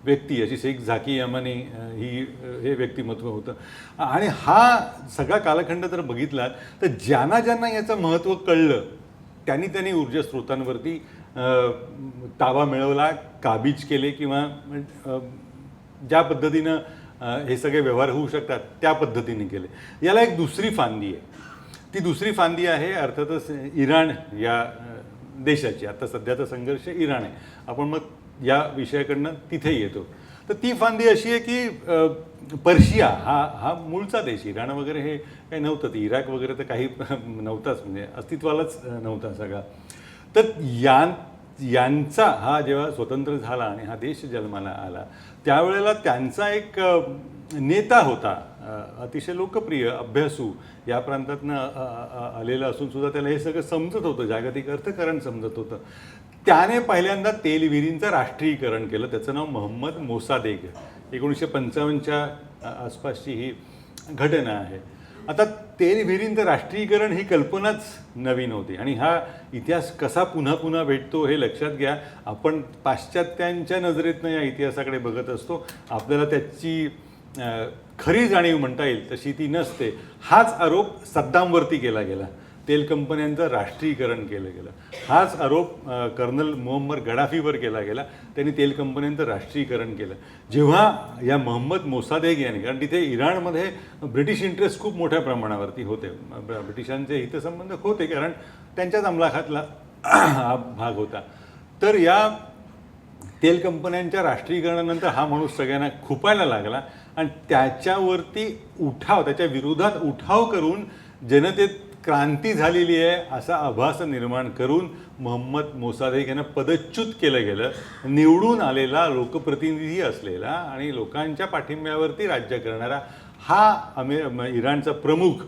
व्यक्ती अशी शेख झाकी यामानी हे व्यक्तिमत्व होतं. आणि हा सगळा कालखंड जर बघितला तर ज्यांना याचं महत्त्व कळलं त्यांनी ऊर्जा स्रोतांवरती ताबा मिळवला, काबीज केले, किंवा ज्या पद्धतीनं हे सगळे व्यवहार होऊ शकतात त्या पद्धतीने केले. याला एक दुसरी फांदी आहे. ती दुसरी फांदी आहे अर्थातच इराण या देशाची. आता सध्याचा संघर्ष इराण आहे. आपण मग या विषयाकडनं तिथे येतो. तर ती फांदी अशी आहे की पर्शिया हा मूळचा देश. इराण वगैरे हे काही नव्हतं. इराक वगैरे तर काही नव्हताच, म्हणजे अस्तित्वालाच नव्हता सगळा. तर यांचा हा जेव्हा स्वतंत्र झाला आणि हा देश जन्माला आला त्यावेळेला त्यांचा एक नेता होता, अतिशय लोकप्रिय, अभ्यासू, या प्रांतातनं आलेला असून सुद्धा त्याला हे सगळं समजत होतं, जागतिक अर्थकारण समजत होतं. त्याने पहिल्यांदा तेलविहिरींचं राष्ट्रीयकरण केलं. त्याचं नाव मोहम्मद मोसादेग. 1955च्या आसपासची ही घटना आहे. आता तेल विहिरींचं राष्ट्रीयकरण ही कल्पनाच नवीन होती आणि हा इतिहास कसा पुन्हा पुन्हा भेटतो हे लक्षात घ्या. आपण पाश्चात्यांच्या नजरेतनं या इतिहासाकडे बघत असतो. आपल्याला त्याची खरी जाणीव म्हणता येईल तशी ती नसते. हाच आरोप सद्दामवरती केला गेला, तेल कंपन्यांचं राष्ट्रीयकरण केलं गेलं. हाच आरोप कर्नल मोहम्मद गडाफीवर केला गेला, त्यांनी तेल कंपन्यांचं राष्ट्रीयकरण केलं. जेव्हा या मोहम्मद मोसादेग यांनी, कारण तिथे इराणमध्ये ब्रिटिश इंटरेस्ट खूप मोठ्या प्रमाणावरती होते, ब्रिटिशांचे हितसंबंध होते कारण त्यांच्याच अंमलाखातला हा भाग होता. तर या तेल कंपन्यांच्या राष्ट्रीयकरणानंतर हा माणूस सगळ्यांना खुपायला लागला आणि त्याच्यावरती उठाव, त्याच्या विरोधात उठाव करून जनतेत क्रांती झालेली आहे असा आभास निर्माण करून मोहम्मद मोसादेग यांना पदच्युत केलं गेलं. निवडून आलेला, लोकप्रतिनिधी असलेला आणि लोकांच्या पाठिंब्यावरती राज्य करणारा हा इराणचा प्रमुख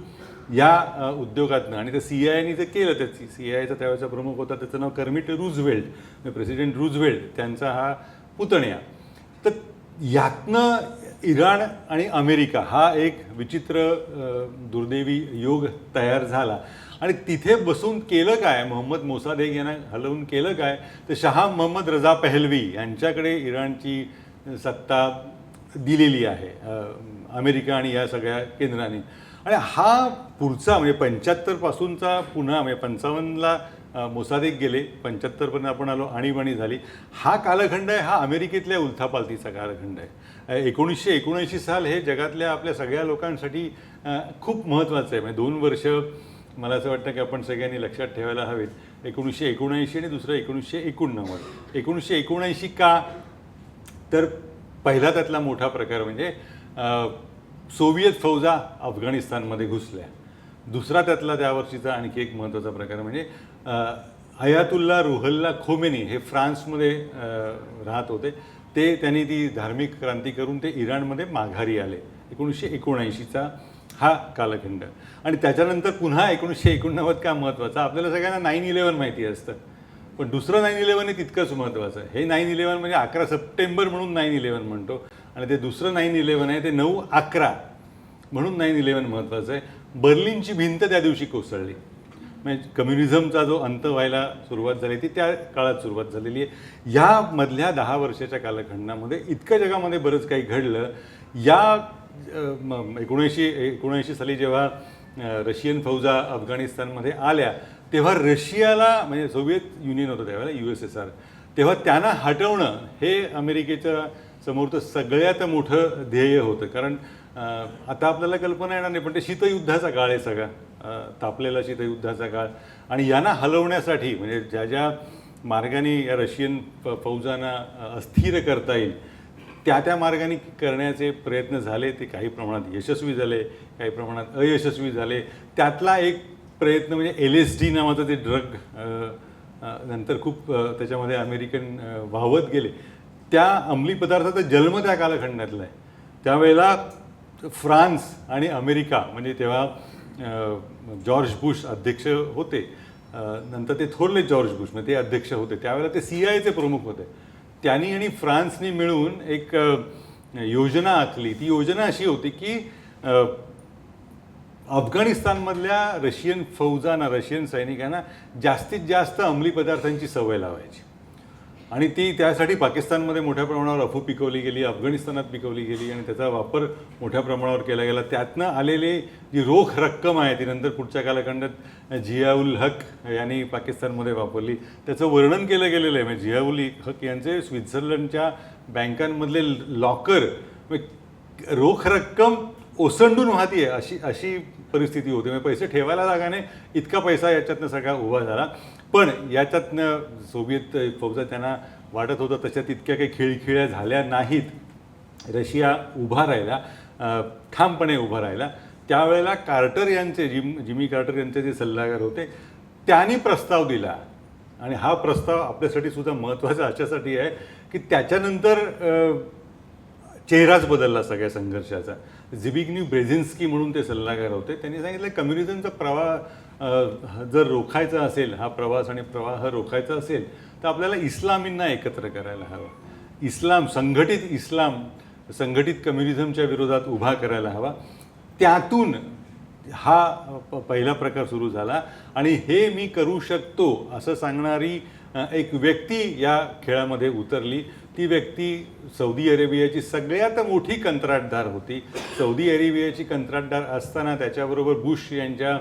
या उद्योगातनं, आणि ते CIA जे केलं, त्याची CIA त्यावेळेचा प्रमुख होता, त्याचं नाव कर्मिट रूझवेल्ट, प्रेसिडेंट रूझवेल्ट त्यांचा हा पुतण्या. तर यातनं इराण आणि अमेरिका हा एक विचित्र दुर्दैवी योग तयार झाला. आणि तिथे बसून केलं काय, मोहम्मद मोसादेग यांना हलवून केलं काय, तर शहा मोहम्मद रजा पहलवी यांच्याकडे इराणची सत्ता दिलेली आहे अमेरिका आणि या सगळ्या केंद्रांनी. आणि हा पुढचा म्हणजे 75 पासूनचा पुन्हा म्हणजे 55ला मोसादेग गेले, 75पर्यंत आपण आलो, आणीबाणी झाली. हा कालखंड आहे, हा अमेरिकेतल्या उलथापालथीचा कालखंड आहे. 1979 साल हे जगातल्या आपल्या सगळ्या लोकांसाठी खूप महत्त्वाचं आहे. म्हणजे 2 वर्ष मला असं वाटतं की आपण सगळ्यांनी लक्षात ठेवायला हवेत. 1979 आणि दुसरं 1989. 1979 का, तर पहिला त्यातला मोठा प्रकार म्हणजे सोव्हिएत फौजा अफगाणिस्तानमध्ये घुसल्या. दुसरा त्यातला त्या वर्षीचा आणखी एक महत्त्वाचा प्रकार म्हणजे अयातुल्ला रुहल्ला खोमेनी हे फ्रान्समध्ये राहत होते. त्यांनी ती धार्मिक क्रांती करून ते इराणमध्ये माघारी आले. 1979चा हा कालखंड. आणि त्याच्यानंतर पुन्हा 1989 का महत्त्वाचा, आपल्याला सगळ्यांना 9/11 माहिती असतं, पण दुसरं 9/11 हे तितकंच महत्त्वाचं आहे. हे 9/11 म्हणजे 11 सप्टेंबर म्हणून 9/11 म्हणतो, आणि ते दुसरं 9/11 आहे ते 9/11 म्हणून 9/11 महत्त्वाचं आहे. बर्लिनची भिंत त्या दिवशी कोसळली. म्हणजे कम्युनिझमचा जो अंत व्हायला सुरुवात झाली ती त्या काळात सुरुवात झालेली आहे. या मधल्या 10 वर्षाच्या कालखंडामध्ये इतकं जगामध्ये बरंच काही घडलं. या 1979 साली जेव्हा रशियन फौजा अफगाणिस्तानमध्ये आल्या तेव्हा रशियाला, म्हणजे सोव्हिएत युनियन होतं त्यावेळेला, USSR, तेव्हा त्यांना हटवणं हे अमेरिकेच्या समोरचं सगळ्यात मोठं ध्येय होतं. कारण आता आपल्याला कल्पना येणार नाही, पण ते शीतयुद्धाचा काळ आहे, सगळा तापलेला शीतयुद्धाचा काळ. आणि यांना हलवण्यासाठी म्हणजे ज्या ज्या मार्गाने या रशियन फौजांना अस्थिर करता येईल त्या मार्गाने करण्याचे प्रयत्न झाले. ते काही प्रमाणात यशस्वी झाले, काही प्रमाणात अयशस्वी झाले. त्यातला एक प्रयत्न म्हणजे LSD नावाचं ते ड्रग नंतर खूप त्याच्यामध्ये अमेरिकन वाहवत गेले. त्या अंमली पदार्थाचा जन्म त्या कालखंडातला आहे. त्यावेळेला फ्रान्स आणि अमेरिका, म्हणजे तेव्हा जॉर्ज बुश अध्यक्ष होते, नंतर ते थोरले जॉर्ज बुश म्हणजे ते अध्यक्ष होते, त्यावेळेला ते CIA प्रमुख होते. त्यांनी आणि फ्रान्सनी मिळून एक योजना आखली. ती योजना अशी होती की अफगाणिस्तानमधल्या रशियन फौजांना, रशियन सैनिकांना जास्तीत जास्त अंमली पदार्थांची सवय लावायची. आणि ती त्यासाठी पाकिस्तानमध्ये मोठ्या प्रमाणावर अफू पिकवली गेली, अफगाणिस्तानात पिकवली गेली आणि त्याचा वापर मोठ्या प्रमाणावर केला गेला. त्यातनं आलेली जी रोख रक्कम आहे ती नंतर पुढच्या कालखंडात झियाउल हक यांनी पाकिस्तानमध्ये वापरली. त्याचं वर्णन केलं गेलेलं आहे. म्हणजे झियाउल हक यांचे स्वित्झर्लंडच्या बँकांमधले लॉकर, रोख रक्कम ओसंडून वाहती आहे अशी परिस्थिती होती. म्हणजे पैसे ठेवायला जागा नाही, इतका पैसा याच्यातनं सगळा उभा झाला. पण याच्यातनं सोव्हिएत फौजा त्यांना वाटत होतं तशा तितक्या काही खिळखिळ्या झाल्या नाहीत. रशिया उभा राहिला, ठामपणे उभा राहिला. त्यावेळेला कार्टर यांचे, जिमी कार्टर यांचे जे सल्लागार होते, त्यांनी प्रस्ताव दिला. आणि हा प्रस्ताव आपल्यासाठी सुद्धा महत्त्वाचा अशासाठी आहे की त्याच्यानंतर चेहराच बदलला सगळ्या संघर्षाचा. झिबिग्नीव ब्रेझिन्स्की म्हणून ते सल्लागार होते. त्यांनी सांगितलं कम्युनिझमचा प्रवाह जर रोखायचा असेल, हा प्रवास आणि प्रवाह रोखायचा असेल तर आपल्याला इस्लामींना एकत्र करायला हवं. इस्लाम, संघटित कम्युनिझमच्या विरोधात उभा करायला हवा. त्यातून हा पहिला प्रकार सुरू झाला. आणि हे मी करू शकतो असं सांगणारी एक व्यक्ती या खेळामध्ये उतरली. ती व्यक्ती सौदी अरेबियाची सगळ्यात मोठी कंत्राटदार होती. सौदी अरेबियाची कंत्राटदार असताना त्याच्याबरोबर बुश यांच्या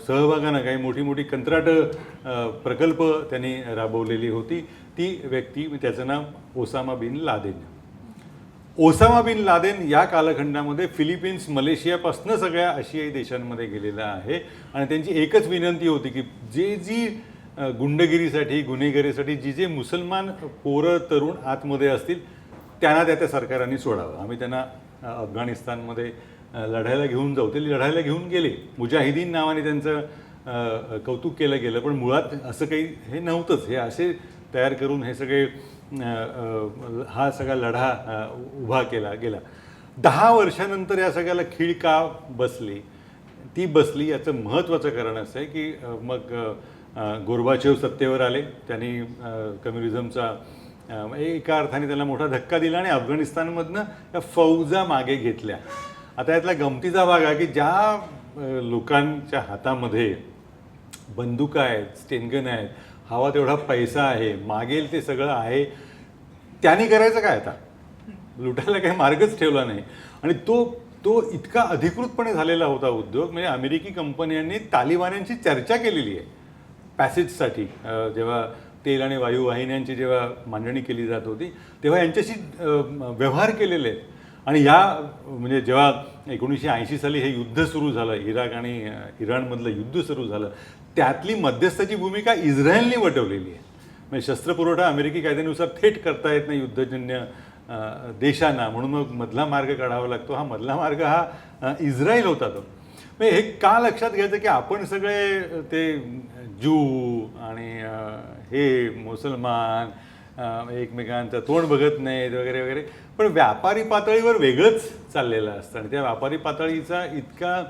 सहभागानं काही मोठी मोठी प्रकल्प त्यांनी राबवलेली होती. ती व्यक्ती, त्याचं नाव Osama bin Laden. Osama bin Laden या कालखंडामध्ये फिलिपिन्स, मलेशियापासून सगळ्या आशियाई देशांमध्ये गेलेला आहे. आणि त्यांची एकच विनंती होती की जी गुंडगिरीसाठी, गुन्हेगारीसाठी जी मुसलमान पोरं तरुण आतमध्ये असतील त्यांना त्या सरकारांनी सोडावं. आम्ही त्यांना अफगाणिस्तानमध्ये लढायला घेऊन जाऊ. ते लढायला घेऊन गेले. मुजाहिदीन नावाने त्यांचं कौतुक केलं गेलं, पण मुळात असं काही हे नव्हतंच. हे असे तयार करून हे सगळे हा सगळा लढा उभा केला गेला. 10 वर्षानंतर या सगळ्याला खीळ का बसली? ती बसली याचं महत्त्वाचं कारण असं आहे की मग गोर्बाचेव सत्तेवर आले. त्यांनी कम्युनिझमचा एका अर्थाने त्याला मोठा धक्का दिला आणि अफगाणिस्तानमधनं त्या फौजा मागे घेतल्या. आता यातला गमतीचा भाग आहे की ज्या लोकांच्या हातामध्ये बंदुका आहेत, स्टेनगन आहेत, हवा तेवढा पैसा आहे, मागेल ते सगळं आहे, त्यांनी करायचं काय? आता लुटायला काही मार्गच ठेवला नाही. आणि तो इतका अधिकृतपणे झालेला होता उद्योग, म्हणजे अमेरिकी कंपन्यांनी तालिबान्यांची चर्चा केलेली आहे पॅसेजसाठी. जेव्हा तेल आणि वायुवाहिन्यांची जेव्हा मांडणी केली जात होती तेव्हा यांच्याशी व्यवहार केलेले आहेत. आणि म्हणजे जेव्हा 1980 साली हे युद्ध सुरू झालं, इराक आणि इराणमधलं युद्ध सुरू झालं, त्यातली मध्यस्थाची भूमिका इस्रायलने वटवलेली आहे. म्हणजे शस्त्रपुरवठा अमेरिकी कायद्यानुसार थेट करता येत नाही युद्धजन्य देशांना, म्हणून मग मधला मार्ग काढावा लागतो. हा मधला मार्ग हा इस्रायल होता. तो म्हणजे हे का लक्षात घ्यायचं की आपण सगळे ते ज्यू आणि हे मुसलमान एकमेकांचं तोंड बघत नाहीत वगैरे वगैरे, पण व्यापारी पातळीवर वेगळंच चाललेलं असतं. आणि त्या व्यापारी पातळीचा इतका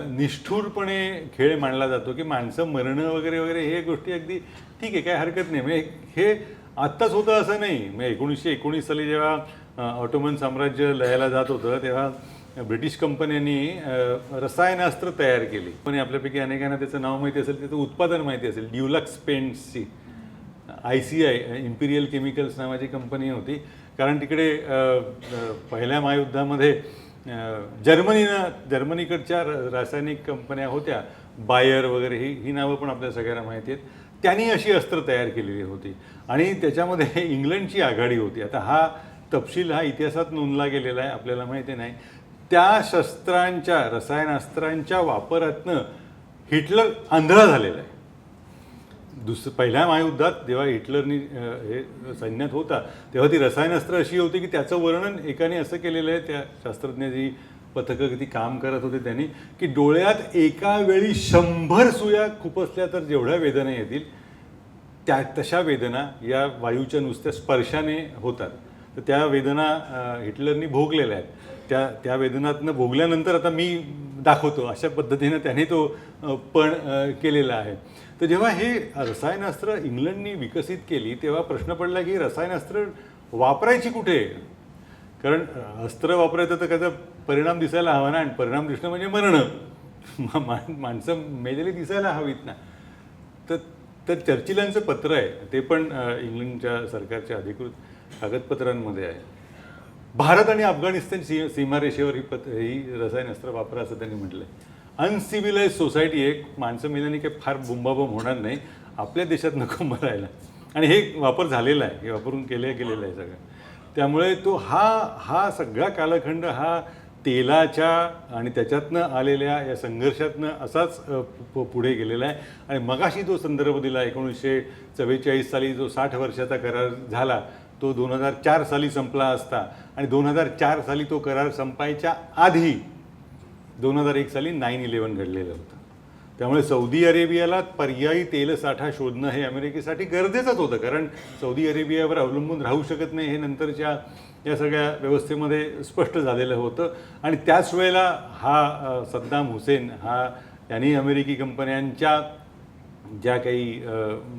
निष्ठुरपणे खेळ मांडला जातो की माणसं मरणं वगैरे वगैरे हे गोष्टी अगदी ठीक आहे, काय हरकत नाही. म्हणजे हे आत्ताच होतं असं नाही. म्हणजे 1919 साली जेव्हा ऑटोमन साम्राज्य लयाला जात होतं तेव्हा ब्रिटिश कंपन्यांनी रसायनास्त्र तयार केली. पण आपल्यापैकी अनेकांना त्याचं नाव माहिती असेल, त्याचं उत्पादन माहिती असेल, ड्युलक्स पेंट्सची ICI इम्पिरियल केमिकल्स नावाची कंपनी होती. कारण तिकडे पहिल्या महायुद्धामध्ये जर्मनीकडच्या रासायनिक कंपन्या होत्या, बायर वगैरे, ही नावं पण आपल्या सगळ्यांना माहिती आहेत. त्यांनी अशी अस्त्र तयार केलेली होती आणि त्याच्यामध्ये इंग्लंडची आघाडी होती. आता हा तपशील हा इतिहासात नोंदला गेलेला आहे, आपल्याला माहिती नाही. त्या शस्त्रांच्या, रसायनास्त्रांच्या वापरातनं हिटलर आंधळा झालेला आहे. पहिल्या महायुद्धात जेव्हा हिटलरनी हे सैन्यात होता तेव्हा ती रसायनास्त्र अशी होती की त्याचं वर्णन एकाने असं केलेलं आहे, त्या शास्त्रज्ञाची पथकं किती काम करत होते त्यांनी, की डोळ्यात एका वेळी 100 सुया खुपसल्या तर जेवढ्या वेदना येतील तशा वेदना या वायूच्या नुसत्या स्पर्शाने होतात. तर त्या वेदना हिटलरनी भोगलेल्या आहेत. त्या वेदनातनं भोगल्यानंतर आता मी दाखवतो अशा पद्धतीनं त्याने तो पण केलेला आहे. तर जेव्हा हे रसायनास्त्र इंग्लंडनी विकसित केली तेव्हा प्रश्न पडला की रसायनास्त्र वापरायची कुठे? कारण अस्त्र वापरायचं तर त्याचा परिणाम दिसायला हवा ना, आणि परिणाम दिसणं म्हणजे मरणं. माणसं मेलेली दिसायला हवीत ना. तर चर्चिलांचं पत्र आहे, ते पण इंग्लंडच्या सरकारच्या अधिकृत कागदपत्रांमध्ये आहे. भारत आणि अफगाणिस्तान सीमारेषेवर ही रसायनास्त्र वापरा असं त्यांनी म्हटलं आहे. अनसिव्हिलाइज सोसायटी एक माणसं मेल्याने काही फार बुंबाबुंब होणार नाही, आपल्या देशात नको मरायला. आणि हे वापर झालेला आहे, हे वापरून गेलेलं आहे सगळं. त्यामुळे तो हा सगळा कालखंड हा तेलाच्या आणि त्याच्यातनं आलेल्या या संघर्षातनं असाच पुढे गेलेला आहे. आणि मगाशी जो संदर्भ दिला 1944 साली जो 60 वर्षाचा करार झाला तो 2004 साली संपला असता, आणि 2004 साली तो करार संपायच्या आधी 2001 साली 9/11 घडलेलं होतं. त्यामुळे सौदी अरेबियाला पर्यायी तेलसाठा शोधणं हे अमेरिकेसाठी गरजेचंच होतं, कारण सौदी अरेबियावर अवलंबून राहू शकत नाही हे नंतरच्या या सगळ्या व्यवस्थेमध्ये स्पष्ट झालेलं होतं. आणि त्याच वेळेला हा सद्दाम हुसेन यांनी अमेरिकी कंपन्यांच्या ज्या काही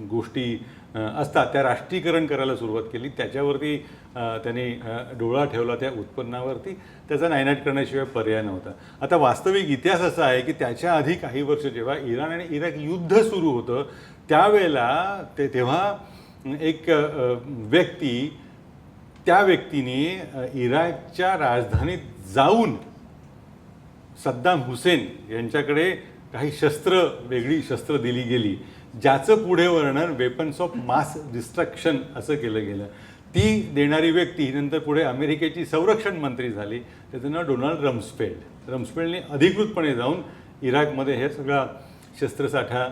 गोष्टी असतात त्या राष्ट्रीयकरण करायला सुरुवात केली. त्याच्यावरती त्यांनी डोळा ठेवला त्या उत्पन्नावरती. त्याचा नायनाट करण्याशिवाय पर्याय नव्हता. आता वास्तविक इतिहास असा आहे की त्याच्या आधी काही वर्ष जेव्हा इराण आणि इराक युद्ध सुरू होतं त्यावेळेला तेव्हा एक व्यक्ती, त्या व्यक्तीने इराकच्या राजधानीत जाऊन सद्दाम हुसेन यांच्याकडे काही वेगळी शस्त्र दिली गेली, ज्याचं पुढे वर्णन वेपन्स ऑफ मास डिस्ट्रक्शन असं केलं गेलं. ती देणारी व्यक्ती ही नंतर पुढे अमेरिकेची संरक्षण मंत्री झाली. त्याचं नाव डोनाल्ड रम्सफेल्ड. रम्सफेल्डने अधिकृतपणे जाऊन इराकमध्ये हे सगळा शस्त्रसाठा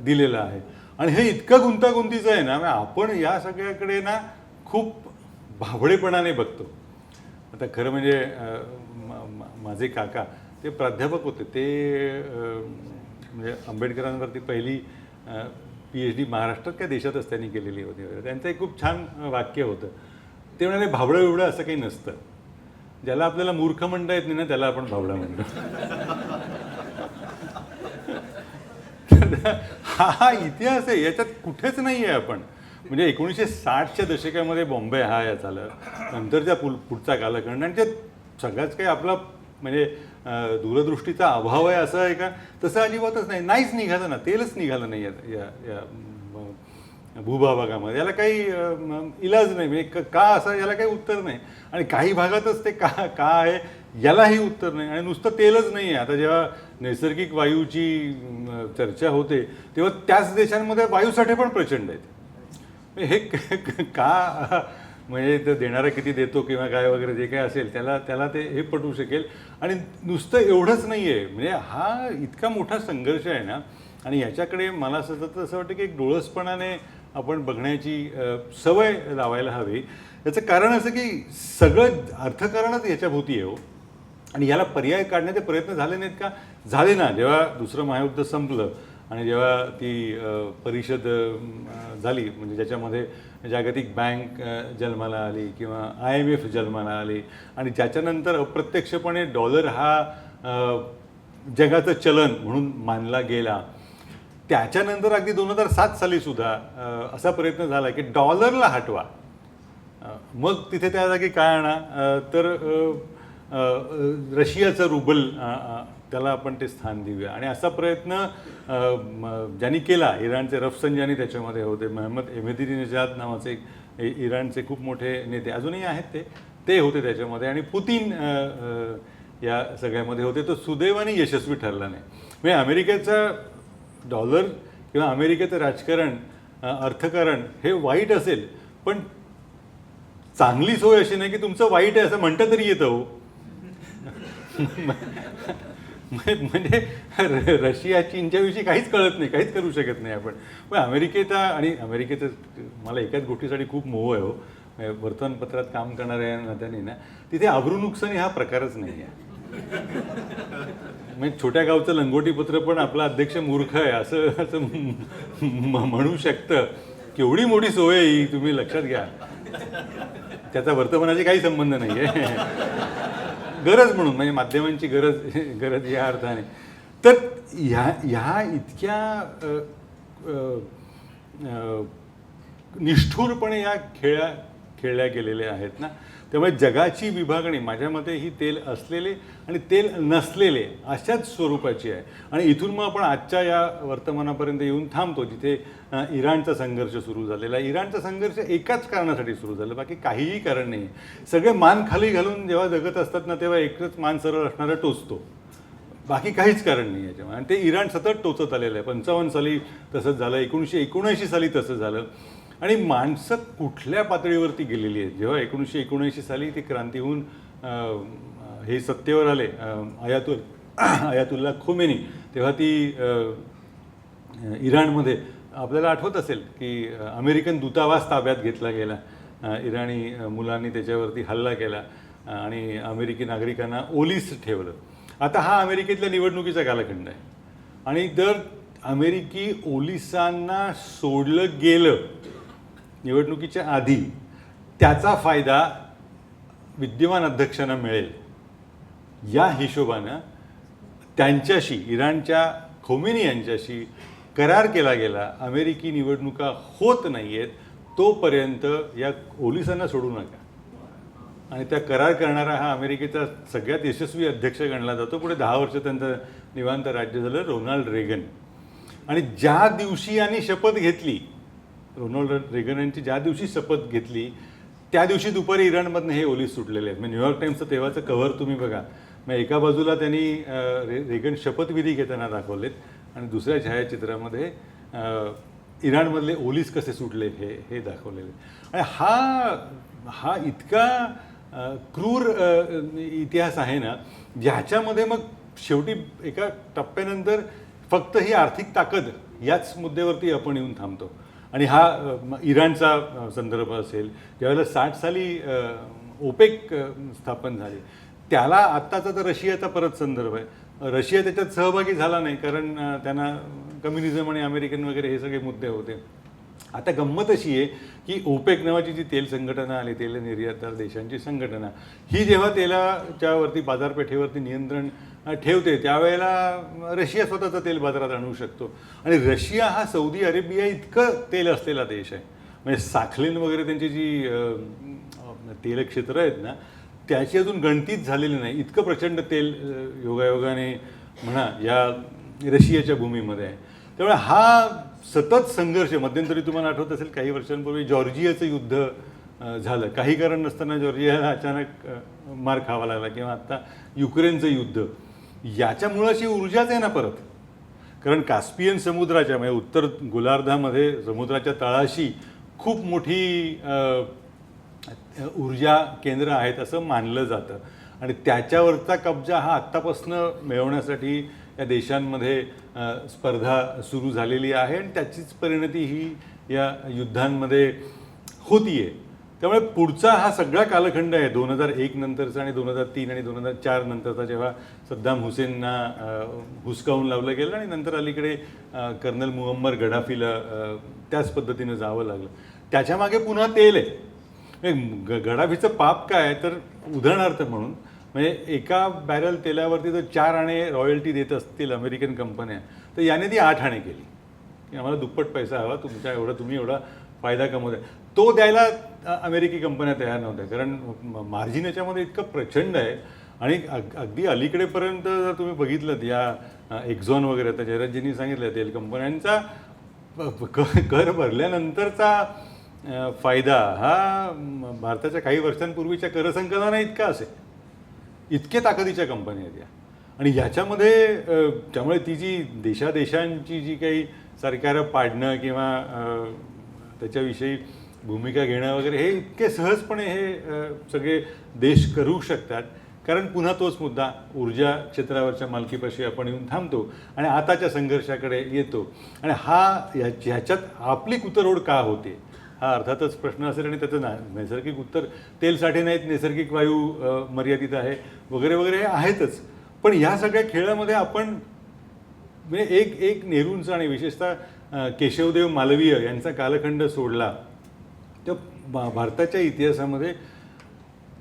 दिलेला आहे. आणि हे इतकं गुंतागुंतीचं आहे ना, आपण या सगळ्याकडे ना खूप भाबडेपणाने बघतो. आता खरं म्हणजे माझे काका ते प्राध्यापक होते. ते म्हणजे आंबेडकरांवरती पहिली PhD महाराष्ट्रात काय देशातच त्यांनी केलेली होती. त्यांचं एक खूप छान वाक्य होतं. ते म्हणाले, भाबडं एवढं असं काही नसतं. ज्याला आपल्याला मूर्ख म्हणता येत नाही ना त्याला आपण भाबडा म्हणतो. हा इतिहास आहे, याच्यात कुठेच नाही आहे आपण. म्हणजे 1960च्या दशकामध्ये बॉम्बे हा या झालं, नंतरच्या पुढचा कालखंड, आणि ते सगळ्याच काही आपला म्हणजे दूरदृष्टीचा अभाव आहे असं आहे का? तसं अजिबातच नाही. नाहीच निघालं ना, तेलच निघालं नाही या भूभागामध्ये. याला काही इलाज नाही. म्हणजे का असं याला काही उत्तर नाही. आणि काही भागातच ते का आहे यालाही उत्तर नाही. आणि नुसतं तेलच नाही आहे. आता जेव्हा नैसर्गिक वायूची चर्चा होते तेव्हा त्याच देशांमध्ये वायूसाठे पण प्रचंड आहेत. हे का म्हणजे ते देणारा किती देतो किंवा काय वगैरे जे काय असेल त्याला ते हे पटवू शकेल. आणि नुसतं एवढंच नाही आहे. म्हणजे हा इतका मोठा संघर्ष आहे ना, आणि याच्याकडे मला सतत असं वाटतं की एक डोळसपणाने आपण बघण्याची सवय लावायला हवी. याचं कारण असं की सगळं अर्थकारणच याच्या भोवती आहे हो. आणि याला पर्याय काढण्याचे प्रयत्न झाले नाहीत का? झाले ना. जेव्हा दुसरं महायुद्ध संपलं आणि जेव्हा ती परिषद झाली, म्हणजे ज्याच्यामध्ये जागतिक बँक जन्माला आली किंवा IMF जन्माला आली, आणि ज्याच्यानंतर अप्रत्यक्षपणे डॉलर हा जगाचं चलन म्हणून मानला गेला. त्याच्यानंतर अगदी 2007 साली सुद्धा असा प्रयत्न झाला की डॉलरला हटवा. मग तिथे त्या जागी काय आणा, तर रशियाचं रुबल त्याला आपण ते स्थान देऊया. आणि असा प्रयत्न ज्यांनी केला, इराणचे रफसंजानी त्याच्यामध्ये होते, मोहम्मद अहमदीनेजाद नावाचे एक इराणचे खूप मोठे नेते अजूनही आहेत, ते होते त्याच्यामध्ये, आणि पुतीन या सगळ्यामध्ये होते. तो सुदैवाने यशस्वी ठरला नाही. म्हणजे अमेरिकेचा डॉलर किंवा अमेरिकेचं राजकारण, अर्थकारण हे वाईट असेल, पण चांगली सोय अशी नाही की तुमचं वाईट आहे असं म्हणतं तरी येतं हो. म्हणजे रशिया चीनच्याविषयी काहीच कळत नाही, काहीच करू शकत नाही आपण. पण अमेरिकेचं मला एकाच गोष्टीसाठी खूप मोह आहे हो. वर्तमानपत्रात काम करणाऱ्या नात्याने ना, तिथे अब्रूनुकसानी हा प्रकारच नाही आहे. म्हणजे छोट्या गावचं लंगोटीपत्र पण आपला अध्यक्ष मूर्ख आहे असं म्हणू शकतं. केवढी मोठी सोय आहे ही, तुम्ही लक्षात घ्या. त्याचा वर्तमानाशी काही संबंध नाही आहे. गरज म्हणून, म्हणजे माध्यमांची गरज या अर्थाने. तर ह्या इतक्या निष्ठुरपणे या खेळल्या गेलेल्या आहेत ना, त्यामुळे जगाची विभागणी माझ्या मते ही तेल असलेले आणि तेल नसलेले अशाच स्वरूपाची आहे. आणि इथून मग आपण आजच्या या वर्तमानापर्यंत येऊन थांबतो, जिथे इराणचा संघर्ष सुरू झालेला. इराणचा संघर्ष एकाच कारणासाठी सुरू झाला, बाकी काहीही कारण नाही. सगळे मान खाली घालून जेव्हा जगत असतात ना, तेव्हा एकच मान सरळ असणारा टोचतो, बाकी काहीच कारण नाही याच्यामुळे. आणि ते इराण सतत टोचत आलेलं आहे. 55 साली तसंच झालं, 1979 साली तसं झालं. आणि माणसं कुठल्या पातळीवरती गेलेली आहेत. जेव्हा 1979 साली ती क्रांती होऊन हे सत्तेवर आले अयातुल्ला खोमेनी, तेव्हा ती इराणमध्ये आपल्याला आठवत असेल की अमेरिकन दूतावास ताब्यात घेतला गेला. इराणी मुलांनी त्याच्यावरती हल्ला केला आणि अमेरिकी नागरिकांना ओलीस ठेवलं. आता हा अमेरिकेतल्या निवडणुकीचा कालखंड आहे. आणि जर अमेरिकी ओलिसांना सोडलं गेलं निवडणुकीच्या आधी, त्याचा फायदा विद्यमान अध्यक्षांना मिळेल. या हिशोबानं त्यांच्याशी, इराणच्या खोमेनी यांच्याशी करार केला गेला, अमेरिकी निवडणुका होत नाही आहेत, तोपर्यंत या ओलिसांना सोडू नका. आणि त्या करार करणारा हा अमेरिकेचा सगळ्यात यशस्वी अध्यक्ष गणला जातो. पुढे 10 वर्ष त्यांचं निवांत राज्य झालं, रोनाल्ड रेगन. आणि ज्या दिवशी यांनी शपथ घेतली, रोनाल्ड रेगन यांची ज्या दिवशी शपथ घेतली, त्या दिवशी दुपारी इराणमधनं हे ओलीस सुटलेले आहेत. म्हणजे न्यूयॉर्क टाइम्सचं तेव्हाचं कव्हर तुम्ही बघा. मग एका बाजूला त्यांनी रेगन शपथविधी घेताना दाखवलेत आणि दुसऱ्या छायाचित्रामध्ये इराणमधले ओलीस कसे सुटले हे दाखवलेले. आणि हा इतका क्रूर इतिहास आहे ना, ज्याच्यामध्ये मग शेवटी एका टप्प्यानंतर फक्त ही आर्थिक ताकद याच मुद्द्यावरती आपण येऊन थांबतो. आणि हा इराणचा संदर्भ असेल, ज्यावेळेला 60 साली ओपेक स्थापन झाली, त्याला आत्ताचा तर रशियाचा परत संदर्भ आहे. रशिया त्याच्यात सहभागी झाला नाही, कारण त्यांना कम्युनिझम आणि अमेरिकन वगैरे हे सगळे मुद्दे होते. आता गंमत अशी आहे की ओपेक नावाची जी तेल संघटना आली, तेल निर्यातदार देशांची संघटना, ही जेव्हा तेलाच्यावरती बाजारपेठेवरती नियंत्रण ठेवते, त्यावेळेला रशिया स्वतःचं तेल बाजारात आणू शकतो. आणि रशिया हा सौदी अरेबिया इतकं तेल असलेला देश आहे. म्हणजे साखलीन वगैरे त्यांची जी तेलक्षेत्र आहेत ना, त्याची अजून गणतीच झालेली नाही. इतकं प्रचंड तेल योगायोगाने म्हणा या रशियाच्या भूमीमध्ये आहे. त्यामुळे हा सतत संघर्ष, मध्यंतरी तुम्हाला आठवत असेल काही वर्षांपूर्वी जॉर्जियाचं युद्ध झालं, काही कारण नसताना जॉर्जियाला अचानक मार खावा लागला, किंवा आत्ता युक्रेनचं युद्ध. याच्यामुळं अशी ऊर्जाच आहे ना परत, कारण कास्पियन समुद्राच्या म्हणजे उत्तर गोलार्धामध्ये समुद्राच्या तळाशी खूप मोठी ऊर्जा केंद्र आहेत असं मानलं जातं. आणि त्याच्यावरचा कब्जा हा आत्तापासून मिळवण्यासाठी या देशांमध्ये स्पर्धा सुरू झालेली आहे आणि त्याचीच परिणती ही या युद्धांमध्ये होती आहे. त्यामुळे पुढचा हा सगळा कालखंड आहे 2001 नंतरचा आणि 2003 आणि 2004 नंतरचा, जेव्हा सद्दाम हुसेनना हुसकावून लावलं गेलं आणि नंतर अलीकडे कर्नल मुअम्मर गडाफीला त्याच पद्धतीनं जावं लागलं. त्याच्यामागे पुन्हा तेल आहे. गडाफीचं पाप काय, तर उदाहरणार्थ म्हणून म्हणजे एका बॅरल तेलावरती जर 4 आणे रॉयल्टी देत असतील अमेरिकन कंपन्या, तर याने ती 8 आणे केली की आम्हाला दुप्पट पैसा हवा, तुम्ही एवढा फायदा कमवताय. तो द्यायला अमेरिकी कंपन्या तयार नव्हत्या, कारण मार्जिन याच्यामध्ये इतकं प्रचंड आहे. आणि अगदी अलीकडेपर्यंत जर तुम्ही बघितलं या एक्झॉन वगैरे, आता जयराजजींनी सांगितलं तेल कंपन्यांचा कर भरल्यानंतरचा फायदा हा भारताच्या काही वर्षांपूर्वीच्या करसंकलना इतका असेल. इतके ताकदीच्या कंपन्या आहेत या. आणि याच्यामध्ये त्यामुळे ती जी देशांची जी काही सरकारं पाडणं किंवा त्याच्याविषयी भूमिका घेणं वगैरे, हे इतके सहजपणे हे सगळे देश करू शकतात. कारण पुन्हा तोच मुद्दा, ऊर्जा क्षेत्रावरच्या मालकीपाशी आपण येऊन थांबतो आणि आताच्या संघर्षाकडे येतो. आणि ह्याच्यात आपली कुतरहोड का होते हा अर्थातच प्रश्न असेल. आणि त्याचं नैसर्गिक उत्तर तेलसाठी नाहीत, नैसर्गिक वायू मर्यादित आहे वगैरे वगैरे हे आहेतच. पण या सगळ्या खेळामध्ये आपण म्हणजे एक नेहरूंचा आणि विशेषतः केशवदेव मालवीय यांचा कालखंड सोडला तर भारताच्या इतिहासामध्ये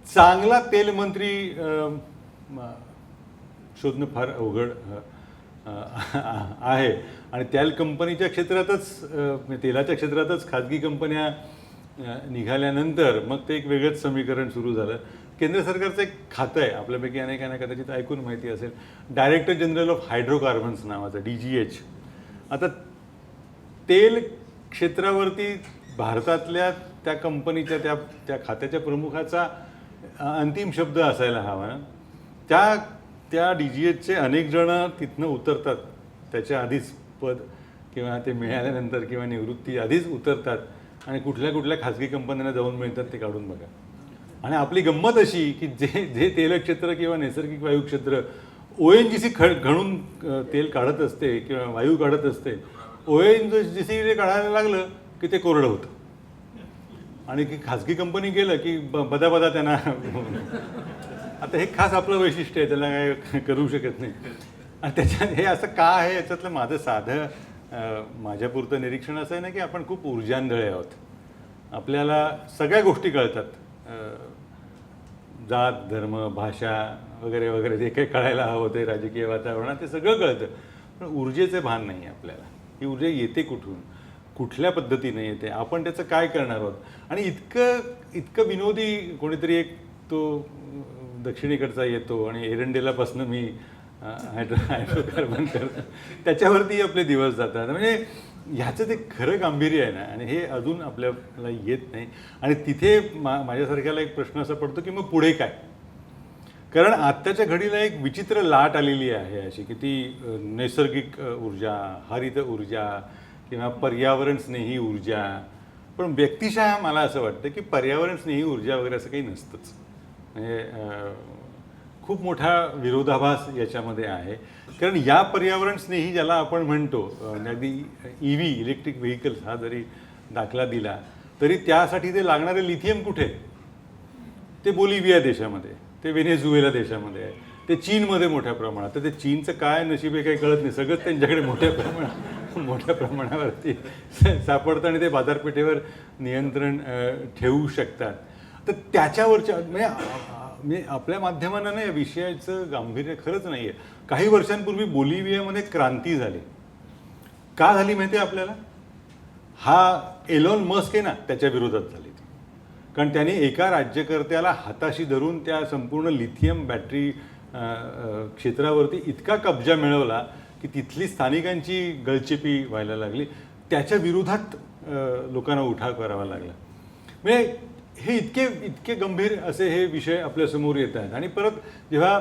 चांगला तेलमंत्री शोधणं फार अवघड आहे. आणि तेल कंपनीच्या क्षेत्रातच, तेलाच्या क्षेत्रातच खाजगी कंपन्या निघाल्यानंतर मग ते एक वेगळंच समीकरण सुरू झालं. केंद्र सरकारचं एक खातं आहे, आपल्यापैकी अनेकांना कदाचित ऐकून माहिती असेल, डायरेक्टर जनरल ऑफ हायड्रोकार्बन्स नावाचं, DGH. आता तेल क्षेत्रावरती भारतातल्या त्या कंपनीच्या त्या खात्याच्या प्रमुखाचा अंतिम शब्द असायला हवा ना. त्या DGHचे अनेक जण तिथनं उतरतात, त्याच्या आधीच पद किंवा ते मिळाल्यानंतर किंवा निवृत्ती आधीच उतरतात आणि कुठल्या खाजगी कंपन्यांना जाऊन मिळतात ते काढून बघा. आणि आपली गंमत अशी की जे तेलक्षेत्र किंवा नैसर्गिक वायू क्षेत्र ONGC घडून तेल काढत असते किंवा वायू काढत असते, ONGC काढायला लागलं की ते कोरडं होतं. आणि की खाजगी कंपनी गेलं की बदा त्यांना आता हे खास आपलं वैशिष्ट्य आहे, त्याला काय करू शकत नाही. आणि त्याच्यात हे असं का आहे, याच्यातलं माझं साधं माझ्यापुरतं निरीक्षण असं आहे ना की आपण खूप ऊर्जांधळे आहोत. आपल्याला सगळ्या गोष्टी कळतात, जात धर्म भाषा वगैरे वगैरे जे काही कळायला हवं ते राजकीय वातावरणात ते सगळं कळतं, पण ऊर्जेचं भान नाही आपल्याला. ही ऊर्जा येते कुठून, कुठल्या पद्धतीने येते, आपण त्याचं काय करणार आहोत. आणि इतकं विनोदी कोणीतरी एक तो दक्षिणेकडचा येतो आणि एरंडेलापासून मी हायड्रोकार्बन करतो, त्याच्यावरती आपले दिवस जातात. म्हणजे ह्याचं ते खरं गांभीर्य आहे ना, आणि हे अजून आपल्याला येत नाही. आणि तिथे माझ्यासारख्याला एक प्रश्न असा पडतो की मग पुढे काय. कारण आत्ताच्या घडीला एक विचित्र लाट आलेली आहे अशी की ती नैसर्गिक ऊर्जा, हरित ऊर्जा किंवा पर्यावरण स्नेही ऊर्जा. पण व्यक्तिशः मला असं वाटतं की पर्यावरण स्नेही ऊर्जा वगैरे असं काही नसतंच. म्हणजे खूप मोठा विरोधाभास याच्यामध्ये आहे. कारण या पर्यावरण स्नेही ज्याला आपण म्हणतो, अगदी EV इलेक्ट्रिक व्हेकल्स हा जरी दाखला दिला तरी त्यासाठी ते लागणारे लिथियम कुठे, ते बोलिव्हिया देशामध्ये, ते व्हेनेझुएला देशामध्ये आहे, ते चीनमध्ये मोठ्या प्रमाणात. तर ते चीनचं काय नशीब आहे काही कळत नाही, सगळंच त्यांच्याकडे मोठ्या प्रमाणावरती सापडतं आणि ते बाजारपेठेवर नियंत्रण ठेवू शकतात. तर त्याच्यावरच्या म्हणजे आपल्या माध्यमांना या विषयाचं गांभीर्य खरंच नाही आहे. काही वर्षांपूर्वी बोलिव्हियामध्ये क्रांती झाली. का झाली माहिती आहे आपल्याला? हा एलॉन मस्क आहे ना, त्याच्या विरोधात झाली. कारण त्याने एका राज्यकर्त्याला हाताशी धरून त्या संपूर्ण लिथियम बॅटरी क्षेत्रावरती इतका कब्जा मिळवला की तिथली स्थानिकांची गळचेपी व्हायला लागली. त्याच्या विरोधात लोकांना उठाव करावा लागला. म्हणजे हे इतके गंभीर असे हे विषय आपल्यासमोर येत आहेत. आणि परत जेव्हा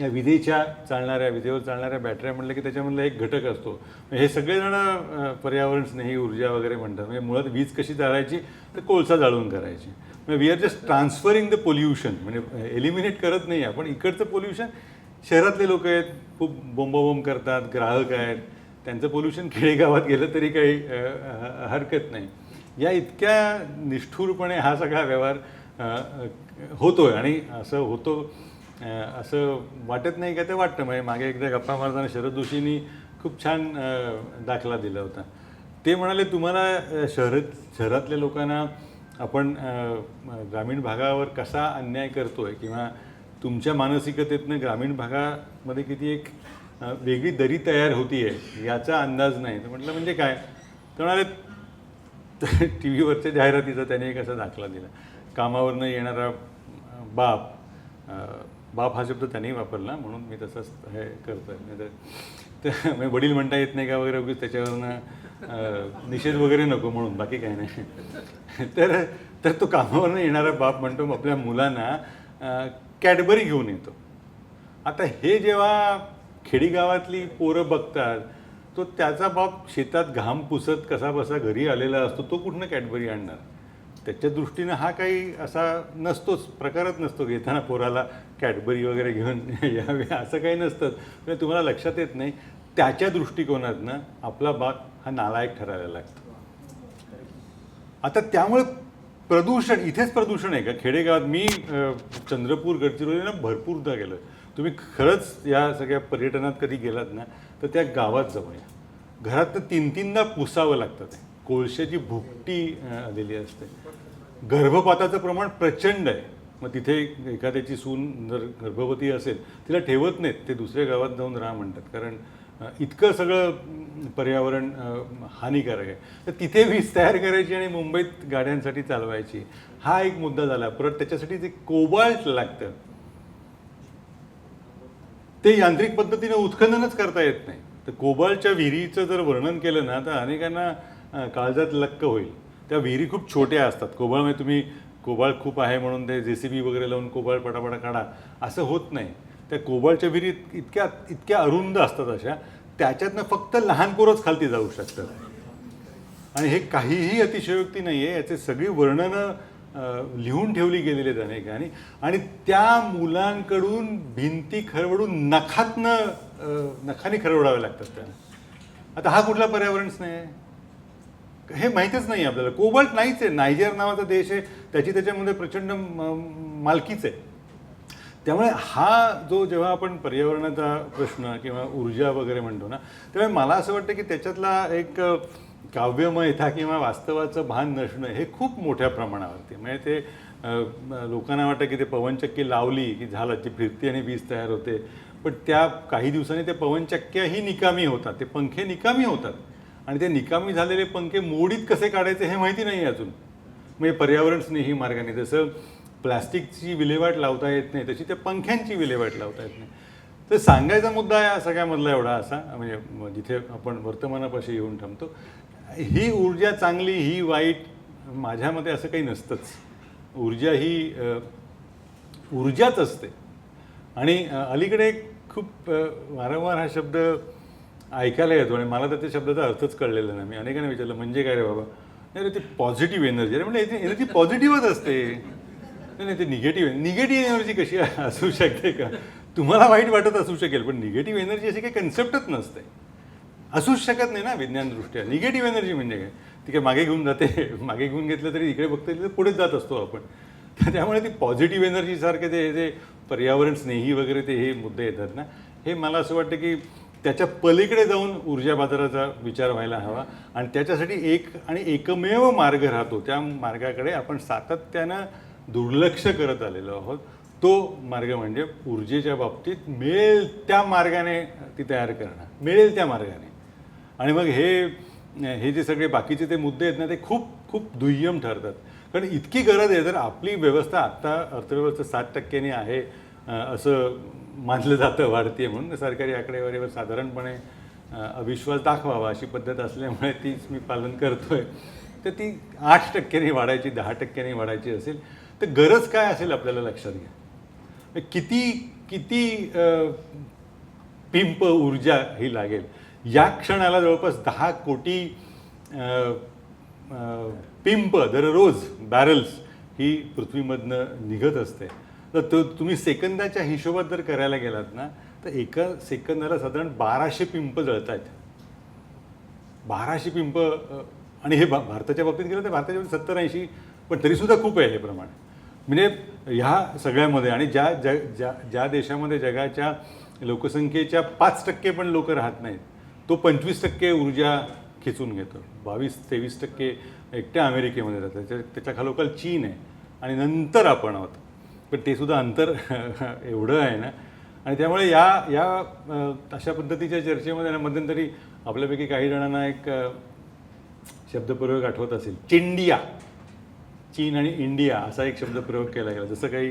या विजेवर चालणाऱ्या बॅटऱ्या म्हटलं की त्याच्यामधला एक घटक असतो, हे सगळेजण पर्यावरण स्नेही ऊर्जा वगैरे म्हणतात. म्हणजे मुळात वीज कशी जाळायची, तर कोळसा जाळून करायची. म्हणजे we are just transferring the pollution. म्हणजे एलिमिनेट करत नाही आपण इकडचं पोल्युशन. शहरातले लोक आहेत, खूप बोंबाबोंब करतात, ग्राहक आहेत, त्यांचं पोल्युशन खेडेगावात गेलं तरी काही हरकत नाही. या इतक्या निष्ठुरपणे हा सगळा व्यवहार होतोय. आणि असं होतो असं वाटत नाही का, ते वाटतं. म्हणजे मागे एकदा गप्पा मारताना शरद जोशींनी खूप छान दाखला दिला होता. ते म्हणाले, तुम्हाला शहरातल्या लोकांना आपण ग्रामीण भागावर कसा अन्याय करतोय किंवा तुमच्या मानसिकतेतनं ग्रामीण भागामध्ये किती एक वेगळी दरी तयार होती आहे याचा अंदाज नाही. तर म्हटलं म्हणजे काय. तर म्हणाले, टी व्हीवरच्या जाहिरातीचा त्याने एक असा दाखला दिला. कामावरनं येणारा बाप हा शब्द त्यानेही वापरला म्हणून मी तसंच हे करतो आहे. तर वडील म्हणता येत नाही का वगैरे, उगीच त्याच्यावरनं निषेध वगैरे नको म्हणून, बाकी काही नाही. तर तो कामावरनं येणारा बाप म्हणतो आपल्या मुलांना कॅडबरी घेऊन येतो. आता हे जेव्हा खेडेगावातली पोरं बघतात, तो त्याचा बाप शेतात घाम पुसत कसा बसा घरी आलेला असतो, तो कुठनं कॅडबरी आणणार. त्याच्या दृष्टीनं हा काही असा नसतोच, प्रकारच नसतो घेताना पोराला कॅडबरी वगैरे घेऊन यावे असं काही नसतं. म्हणजे तुम्हाला लक्षात येत नाही, त्याच्या दृष्टिकोनातनं आपला बाप हा नालायक ठरायला लागतो. आता त्यामुळे प्रदूषण, इथेच प्रदूषण आहे का खेडेगावात. मी चंद्रपूर गडचिरोलीला भरपूरदा गेलो. तुम्ही खरंच या सगळ्या पर्यटनात कधी गेलात ना, तर त्या गावात जाऊन या. घरातनं 3-3दा पुसावं लागतं. ते कोळशाची भुकटी आलेली असते. गर्भपाताचं प्रमाण प्रचंड आहे. मग तिथे एखाद्याची सून जर गर्भवती असेल, तिला ठेवत नाहीत, ते दुसऱ्या गावात जाऊन राहा म्हणतात. कारण इतकं सगळं पर्यावरण हानिकारक आहे. तर तिथे वीज तयार करायची आणि मुंबईत गाड्यांसाठी चालवायची, हा एक मुद्दा झाला. परत त्याच्यासाठी जे कोबाल्ट लागतं ते यांत्रिक पद्धतीने उत्खननच करता येत नाही. तर कोबाल्टच्या विहिरीचं जर वर्णन केलं ना, तर अनेकांना काळजात लक्क होईल. त्या विहिरी खूप छोट्या असतात. कोबाळमध्ये तुम्ही कोबाल्ट खूप आहे म्हणून ते JCB वगैरे लावून कोबाल्ट पटापटा काढा असं होत नाही. त्या कोबाल्टच्या विहिरी इतक्या अरुंद असतात अशा, त्याच्यातनं फक्त लहान पोरंच खालती जाऊ शकतात. आणि हे काहीही अतिशयोक्ती नाही आहे. याचे सगळी वर्णनं लिहून ठेवली गेलेली आहेत अनेकांनी. आणि त्या मुलांकडून भिंती खरवडून नखानी खरवडाव्या लागतात त्यांना. आता हा कुठला पर्यावरण स्नेह आहे हे माहीतच नाही आपल्याला. कोबाल्ट नाहीच आहे. नायजेर नावाचा देश आहे, त्याच्यामध्ये प्रचंड मालकीच आहे. त्यामुळे हा जो जेव्हा आपण पर्यावरणाचा प्रश्न किंवा ऊर्जा वगैरे म्हणतो ना, त्यामुळे मला असं वाटतं की त्याच्यातला एक काव्यमयता किंवा वास्तवाचं भान नसणं हे खूप मोठ्या प्रमाणावरती. म्हणजे ते लोकांना वाटतं की ते पवनचक्की लावली की झालं, ती फिरती आणि वीज तयार होते. पण त्या काही दिवसांनी त्या पवनचक्क्याही निकामी होतात, ते पंखे निकामी होतात. आणि ते निकामी झालेले पंखे मोडीत कसे काढायचे हे माहिती नाही अजून. म्हणजे पर्यावरण स्नेही मार्गाने जसं प्लास्टिकची विल्हेवाट लावता येत नाही तशी त्या पंख्यांची विल्हेवाट लावता येत नाही. तर सांगायचा मुद्दा या सगळ्यामधला एवढा असा, म्हणजे जिथे आपण वर्तमानापाशी येऊन थांबतो, ही ऊर्जा चांगली ही वाईट माझ्या मते असं काही नसतंच. ऊर्जा ही ऊर्जाच असते. आणि अलीकडे खूप वारंवार हा शब्द ऐकायला येतो आणि मला तर त्या शब्दाचा अर्थच कळलेला नाही. मी अनेकांना विचारलं म्हणजे काय रे बाबा. नाही रे, ती पॉझिटिव्ह एनर्जी. अरे म्हणजे एनर्जी पॉझिटिव्हच असते. नाही, ते निगेटिव्ह एनर्जी कशी असू शकते का. तुम्हाला वाईट वाटत असू शकेल पण निगेटिव्ह एनर्जी अशी काही कन्सेप्टच नसते, असूच शकत नाही ना विज्ञानदृष्ट्या. निगेटिव्ह एनर्जी म्हणजे काय, ती काय मागे घेऊन जाते, मागे घेऊन घेतलं तरी इकडे बघता तर पुढेच जात असतो आपण. तर त्यामुळे ती पॉझिटिव्ह एनर्जीसारखे ते जे पर्यावरण स्नेही वगैरे ते हे मुद्दे येतात ना, हे मला असं वाटतं की त्याच्या पलीकडे जाऊन ऊर्जा बाजाराचा विचार व्हायला हवा. आणि त्याच्यासाठी एक आणि एकमेव मार्ग राहतो, त्या मार्गाकडे आपण सातत्यानं दुर्लक्ष करत आलेलो आहोत. तो मार्ग म्हणजे ऊर्जेच्या बाबतीत मिळेल त्या मार्गाने ती तयार करणं, मिळेल त्या मार्गाने. आणि मग हे जे सगळे बाकीचे ते मुद्दे आहेत ना, ते खूप खूप दुय्यम ठरतात. कारण इतकी गरज आहे. जर आपली व्यवस्था आत्ता अर्थव्यवस्था 7% आहे असं मानलं जातं वाढते म्हणून, सरकारी आकडेवारीवर साधारणपणे अविश्वास दाखवावा अशी पद्धत असल्यामुळे तीच मी पालन करतोय. तर ती 8% वाढायची, 10% वाढायची असेल तर गरज काय असेल आपल्याला लक्षात घ्या. किती पिंप ऊर्जा ही लागेल. या क्षणाला जवळपास 10 कोटी पिंप दररोज बॅरल्स ही पृथ्वीमधनं निघत असते. तर तुम्ही सेकंदाच्या हिशोबात जर करायला गेलात ना तर एका सेकंदाला साधारण 1200 पिंप जळत आहेत. 1200 पिंप. आणि हे भारताच्या बाबतीत गेलं तर भारताच्या बाबतीत 70-80, पण तरीसुद्धा खूप आहे हे प्रमाण. म्हणजे ह्या सगळ्यामध्ये आणि ज्या देशामध्ये जगाच्या लोकसंख्येच्या 5% पण लोक राहत नाहीत, तो 25% ऊर्जा खिचून घेतो. 22-23% एकट्या अमेरिकेमध्ये राहतात. त्याच्या खालोखाल चीन आहे आणि नंतर आपण आहोत. पण ते सुद्धा अंतर एवढं आहे ना. आणि त्यामुळे या अशा पद्धतीच्या चर्चेमध्ये ना मध्यंतरी आपल्यापैकी काही जणांना एक शब्दप्रयोग आठवत असेल, चिंडिया. चीन आणि इंडिया असा एक शब्दप्रयोग केला गेला. जसं काही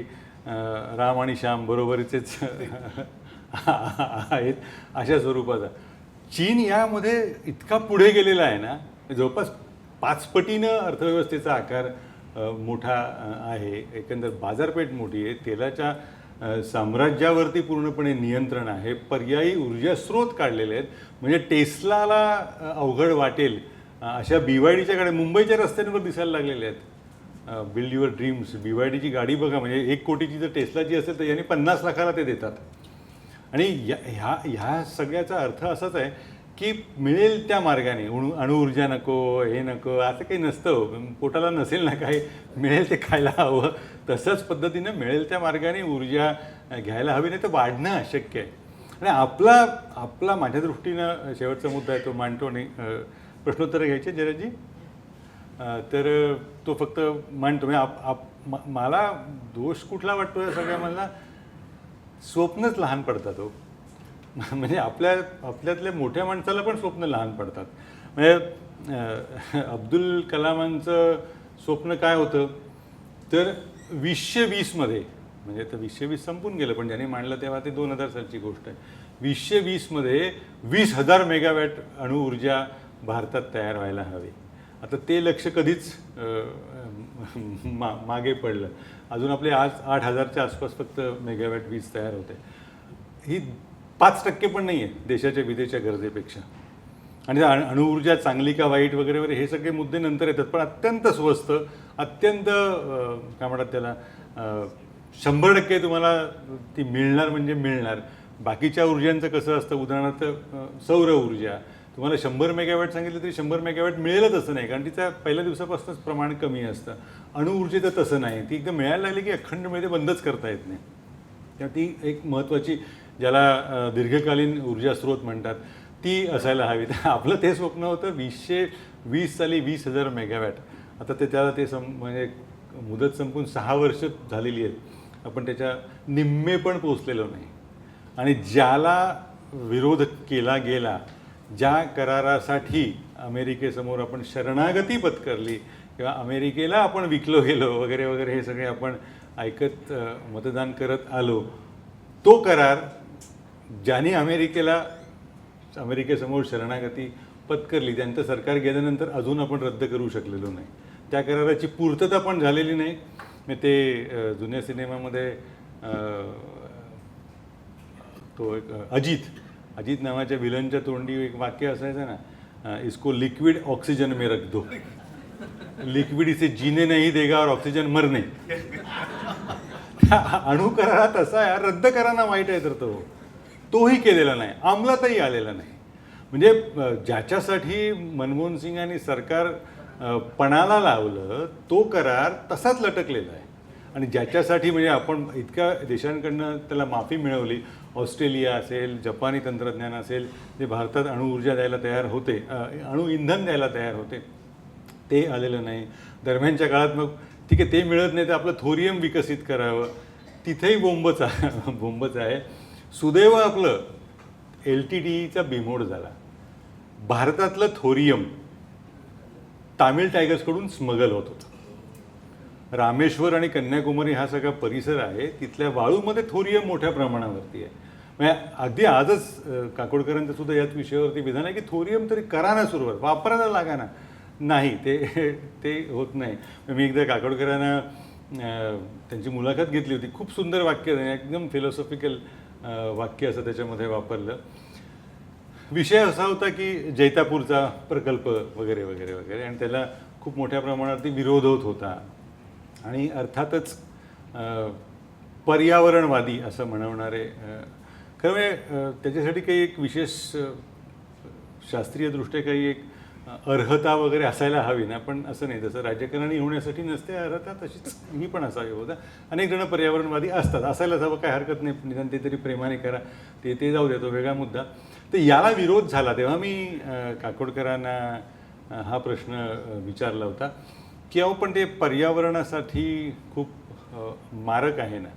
राम आणि श्याम बरोबरीचेच आहेत अशा स्वरूपाचा. चीन यामध्ये इतका पुढे गेलेला आहे ना, जवळपास 5 पटीनं अर्थव्यवस्थेचा आकार मोठा आहे. एकंदर बाजारपेठ मोठी आहे. तेलाच्या साम्राज्यावरती पूर्णपणे नियंत्रण आहे. पर्यायी ऊर्जा स्रोत काढलेले आहेत. म्हणजे टेस्लाला अवघड वाटेल अशा BYDच्या गाड्या मुंबईच्या रस्त्यांवर दिसायला लागलेल्या आहेत. Build your dreams. BYDची गाडी बघा, म्हणजे 1 कोटीची जर टेस्लाची असेल तर याने 50 लाखाला ते देतात. आणि ह्या सगळ्याचा अर्थ असाच आहे की मिळेल त्या मार्गाने. अणुऊर्जा नको, हे नको असं काही नसतं. पोटाला नसेल ना काही, मिळेल ते खायला हवं. तसंच पद्धतीनं मिळेल त्या मार्गाने ऊर्जा घ्यायला हवी, नाही तर वाढणं अशक्य आहे. आणि आपला माझ्या दृष्टीनं शेवटचा मुद्दा आहे तो मांडतो. आणि प्रश्नोत्तरं घ्यायचे जराजी तर तो फक्त मांडतो. म्हणजे मला दोष कुठला वाटतो या सगळ्यामधला, स्वप्नच लहान पडतात हो. म्हणजे आपल्यातल्या मोठ्या माणसाला पण स्वप्न लहान पडतात. म्हणजे अब्दुल कलामांचं स्वप्न काय होतं तर 2020मध्ये, म्हणजे आता 2020 संपून गेलं पण ज्यांनी मांडलं तेव्हा ते 2000 सालची गोष्ट आहे. 2020मध्ये 20,000 मेगावॅट अणुऊर्जा भारतात तयार व्हायला हवी. आता ते लक्ष कधीच मागे पडलं. अजून आपले आज 8,000च्या आसपास फक्त मेगावॅट वीज तयार होते. ही 5% पण नाही आहे देशाच्या विजेच्या गरजेपेक्षा. आणि अणुऊर्जा चांगली का वाईट वगैरे वगैरे हे सगळे मुद्दे नंतर येतात. पण अत्यंत स्वस्त, अत्यंत काय म्हणतात त्याला 100% तुम्हाला ती मिळणार म्हणजे मिळणार. बाकीच्या ऊर्जांचं कसं असतं, उदाहरणार्थ सौर ऊर्जा तुम्हाला 100 मेगावॅट सांगितलं तरी 100 मेगावॅट मिळेलच असं नाही, कारण तिचं पहिल्या दिवसापासूनच प्रमाण कमी असतं. अणुऊर्जेचं तसं नाही. ती एकदा मिळायला लागली की अखंड मिळते, बंदच करता येत नाही. तेव्हा ती एक महत्त्वाची, ज्याला दीर्घकालीन ऊर्जा स्रोत म्हणतात, ती असायला हवी. तर आपलं ते स्वप्न होतं 2020 साली 20,000 मेगावॅट. आता त्याला म्हणजे मुदत संपून 6 वर्ष झालेली आहेत. आपण त्याच्या निम्मे पण पोचलेलो नाही. आणि ज्याला विरोध केला गेला, ज्या करारासाठी अमेरिकेसमोर आपण शरणागती पत्करली किंवा अमेरिकेला आपण विकलो गेलो वगैरे वगैरे हे सगळे आपण ऐकत मतदान करत आलो. तो करार ज्यांनी अमेरिकेसमोर शरणागती पत्करली त्यांचं सरकार गेल्यानंतर अजून आपण रद्द करू शकलेलो नाही. त्या कराराची पूर्तता पण झालेली नाही. मी ते जुन्या सिनेमामध्ये तो एक अजित नावाच्या विलनच्या तोंडी एक वाक्य असायचं ना, इसको लिक्विड ऑक्सीजन में रख दो, लिक्विड इसे जीने नहीं देगा और ऑक्सीजन मरने. अणु करारात असा आहे, रद्द करा ना, वाईट आहे तर तोही केलेला नाही, अंमलातही आलेला नाही. म्हणजे ज्याच्यासाठी मनमोहन सिंगांनी सरकार पणाला लावलं तो करार तसाच लटकलेला आहे. आणि ज्याच्यासाठी म्हणजे आपण इतक्या देशांकडनं त्याला माफी मिळवली, ऑस्ट्रेलिया असेल, जपानी तंत्रज्ञान असेल, जे भारतात अणुऊर्जा द्यायला तयार होते, अणु इंधन द्यायला तयार होते, ते आलेलं नाही. दरम्यानच्या काळात मग ठीक आहे ते मिळत नाही तर आपलं थोरियम विकसित करावं, तिथेही बोंबच आहे. सुदैव आपलं LTTEचा बिमोड झाला. भारतातलं थोरियम तामिळ टायगर्सकडून स्मगल होत होतं. रामेश्वर आणि कन्याकुमारी हा सगळा परिसर आहे, तिथल्या वाळूमध्ये थोरियम मोठ्या प्रमाणावरती आहे. म्हणजे अगदी आजच काकोडकरांचं सुद्धा याच विषयावरती विधान आहे की थोरियम तरी करा ना सुरुवात, वापरायला लागा ना. नाही, ते होत नाही. मी एकदा काकोडकरांना त्यांची मुलाखत घेतली होती. खूप सुंदर वाक्य, एकदम फिलॉसॉफिकल वाक्य असं त्याच्यामध्ये वापरलं. विषय असा होता की जैतापूरचा प्रकल्प वगैरे वगैरे वगैरे, आणि त्याला खूप मोठ्या प्रमाणावरती विरोध होत होता. आणि अर्थातच पर्यावरणवादी असं म्हणवणारे, खरं म्हणजे त्याच्यासाठी काही एक विशेष शास्त्रीयदृष्ट्या काही एक अर्हता वगैरे असायला हवी ना, पण असं नाही. जसं राजकारणी होण्यासाठी नसते अर्हता, तशीच ही पण असावी होता. अनेक जण पर्यावरणवादी असतात, असायलाच हवं, काय हरकत नाही, निदान ते तरी प्रेमाने करा, ते जाऊ द्या, तो वेगळा मुद्दा. तर याला विरोध झाला तेव्हा मी काकोडकरांना हा प्रश्न विचारला होता की अहो पण ते पर्यावरणासाठी खूप मारक आहे ना,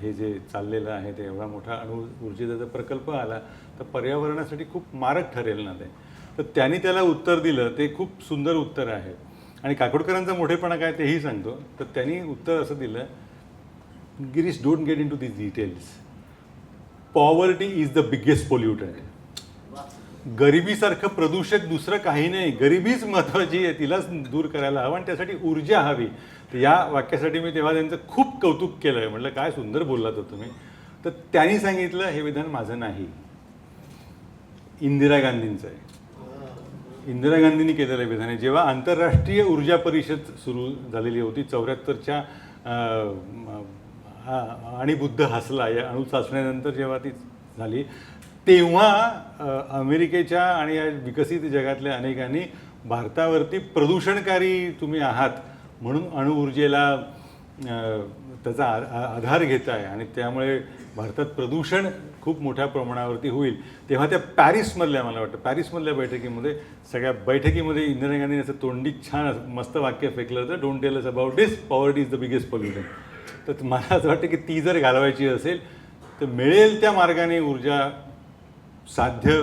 हे जे चाललेलं आहे ते एवढा मोठा अणुऊर्जेचा जर प्रकल्प आला तर पर्यावरणासाठी खूप मारक ठरेल ना ते. तर त्यांनी त्याला उत्तर दिलं, ते खूप सुंदर उत्तर आहे. आणि काकोडकरांचा मोठेपणा काय तेही सांगतो. तर त्यांनी उत्तर असं दिलं, Girish, don't get into this details. Poverty is the biggest pollutant. गरिबीसारखं प्रदूषक दुसरं काही नाही, गरिबीच महत्त्वाची आहे, तिलाच दूर करायला हवं आणि त्यासाठी ऊर्जा हवी. तर या वाक्यासाठी मी तेव्हा त्यांचं खूप कौतुक केलं आहे. म्हटलं काय सुंदर बोललात हो तुम्ही. तर त्यांनी सांगितलं हे विधान माझं नाही, इंदिरा गांधींचं आहे. इंदिरा गांधींनी केलेलं विधान आहे. जेव्हा आंतरराष्ट्रीय ऊर्जा परिषद सुरू झालेली होती 74च्या आणि बुद्ध हसला या अणु चाचण्यानंतर जेव्हा ती झाली, तेव्हा अमेरिकेच्या आणि या विकसित जगातल्या अनेकांनी भारतावरती प्रदूषणकारी तुम्ही आहात म्हणून अणुऊर्जेला त्याचा आधार घेत आहे आणि त्यामुळे भारतात प्रदूषण खूप मोठ्या प्रमाणावरती होईल. तेव्हा त्या पॅरिसमधल्या, मला वाटतं पॅरिसमधल्या बैठकीमध्ये, सगळ्या बैठकीमध्ये इंदिरा गांधीने असं तोंडी छान मस्त वाक्य फेकलं होतं, don't tell us about this, poverty is the biggest pollutant. तर मला असं वाटतं की ती जर घालवायची असेल तर मिळेल त्या मार्गाने ऊर्जा साध्य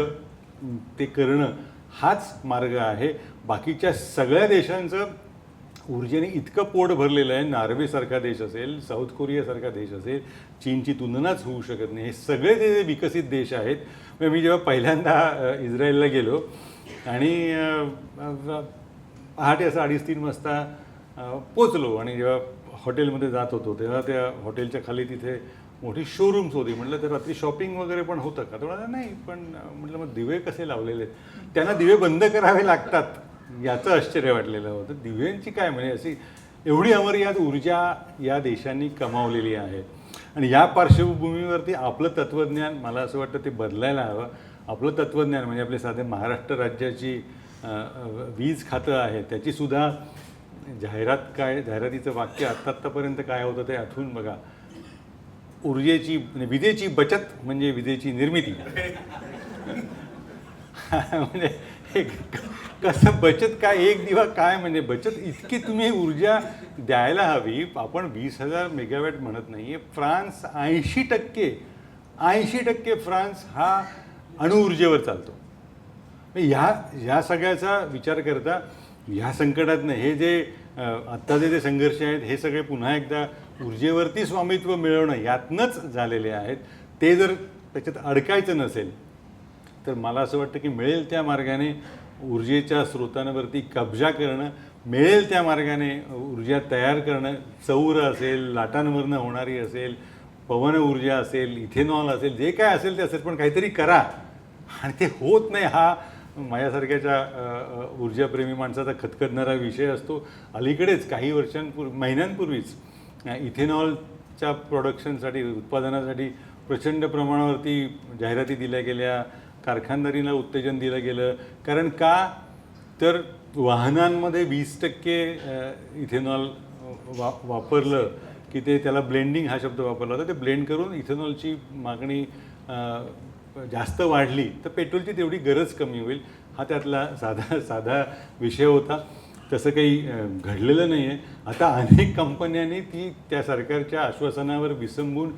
ते करणं हाच मार्ग आहे. बाकीच्या सगळ्या देशांचं ऊर्जेने इतकं पोट भरलेलं आहे. नॉर्वेसारखा देश असेल, साऊथ कोरियासारखा देश असेल, चीनची तुलनाच होऊ शकत नाही. हे सगळे जे विकसित देश आहेत. मी जेव्हा पहिल्यांदा इस्रायलला गेलो आणि पहाटे असं 2:30-3 वाजता पोचलो आणि जेव्हा हॉटेलमध्ये जात होतो तेव्हा त्या हॉटेलच्या खाली तिथे मोठी शोरूम्स होती. म्हटलं तर रात्री शॉपिंग वगैरे पण होतं का? तर नाही, पण म्हटलं मग दिवे कसे लावलेले आहेत? त्यांना दिवे बंद करावे लागतात, याचं आश्चर्य वाटलेलं होतं. दिव्यांची काय म्हणजे अशी एवढी अमर्याद ऊर्जा या देशांनी कमावलेली आहे. आणि या पार्श्वभूमीवरती आपलं तत्त्वज्ञान, मला असं वाटतं ते बदलायला हवं. आपलं तत्त्वज्ञान म्हणजे आपले साधे महाराष्ट्र राज्याची वीज खातं आहे, त्याचीसुद्धा जाहिरातीचं वाक्य आत्तापर्यंत काय होतं ते आठवून बघा. ऊर्जेची विजेची बचत म्हणजे विजेची निर्मिती. म्हणजे कसं बचत काय, एक दिवा काय म्हणजे बचत, इतकी तुम्ही ऊर्जा द्यायला हवी. आपण 20,000 मेगावॅट म्हणत नाही आहे. फ्रान्स 80% फ्रान्स हा अणुऊर्जेवर चालतो. ह्या सगळ्याचा विचार करता ह्या संकटातनं हे जे आत्ताचे जे संघर्ष आहेत हे सगळे पुन्हा एकदा ऊर्जेवरती स्वामित्व मिळवणं यातनंच झालेले आहेत. ते जर त्याच्यात अडकायचं नसेल तर मला असं वाटतं की मिळेल त्या मार्गाने ऊर्जेच्या स्रोतांवरती कब्जा करणं, मिळेल त्या मार्गाने ऊर्जा तयार करणं, सौर असेल, लाटांवरनं होणारी असेल, पवन ऊर्जा असेल, इथेनॉल असेल, जे काय असेल ते असेल, पण काहीतरी करा. आणि ते होत नाही हा माझ्यासारख्याच्या ऊर्जाप्रेमी माणसाचा खतखतणारा विषय असतो. अलीकडेच काही महिन्यांपूर्वीच इथेनॉलच्या प्रोडक्शनसाठी, उत्पादनासाठी प्रचंड प्रमाणावरती जाहिराती दिल्या गेल्या, कारखानदारीला उत्तेजन दिलं गेलं. कारण का तर वाहनांमध्ये 20% इथेनॉल वापरलं की ते त्याला ब्लेंडिंग हा शब्द वापरला होता, ते ब्लेंड करून इथेनॉलची मागणी जास्त वाढली तर पेट्रोलची तेवढी गरज कमी होईल. हा त्यातला साधा विषय होता. तसं काही घडलेलं नाही आहे. आता अनेक कंपन्यांनी त्या सरकारच्या आश्वासनावर विसंबून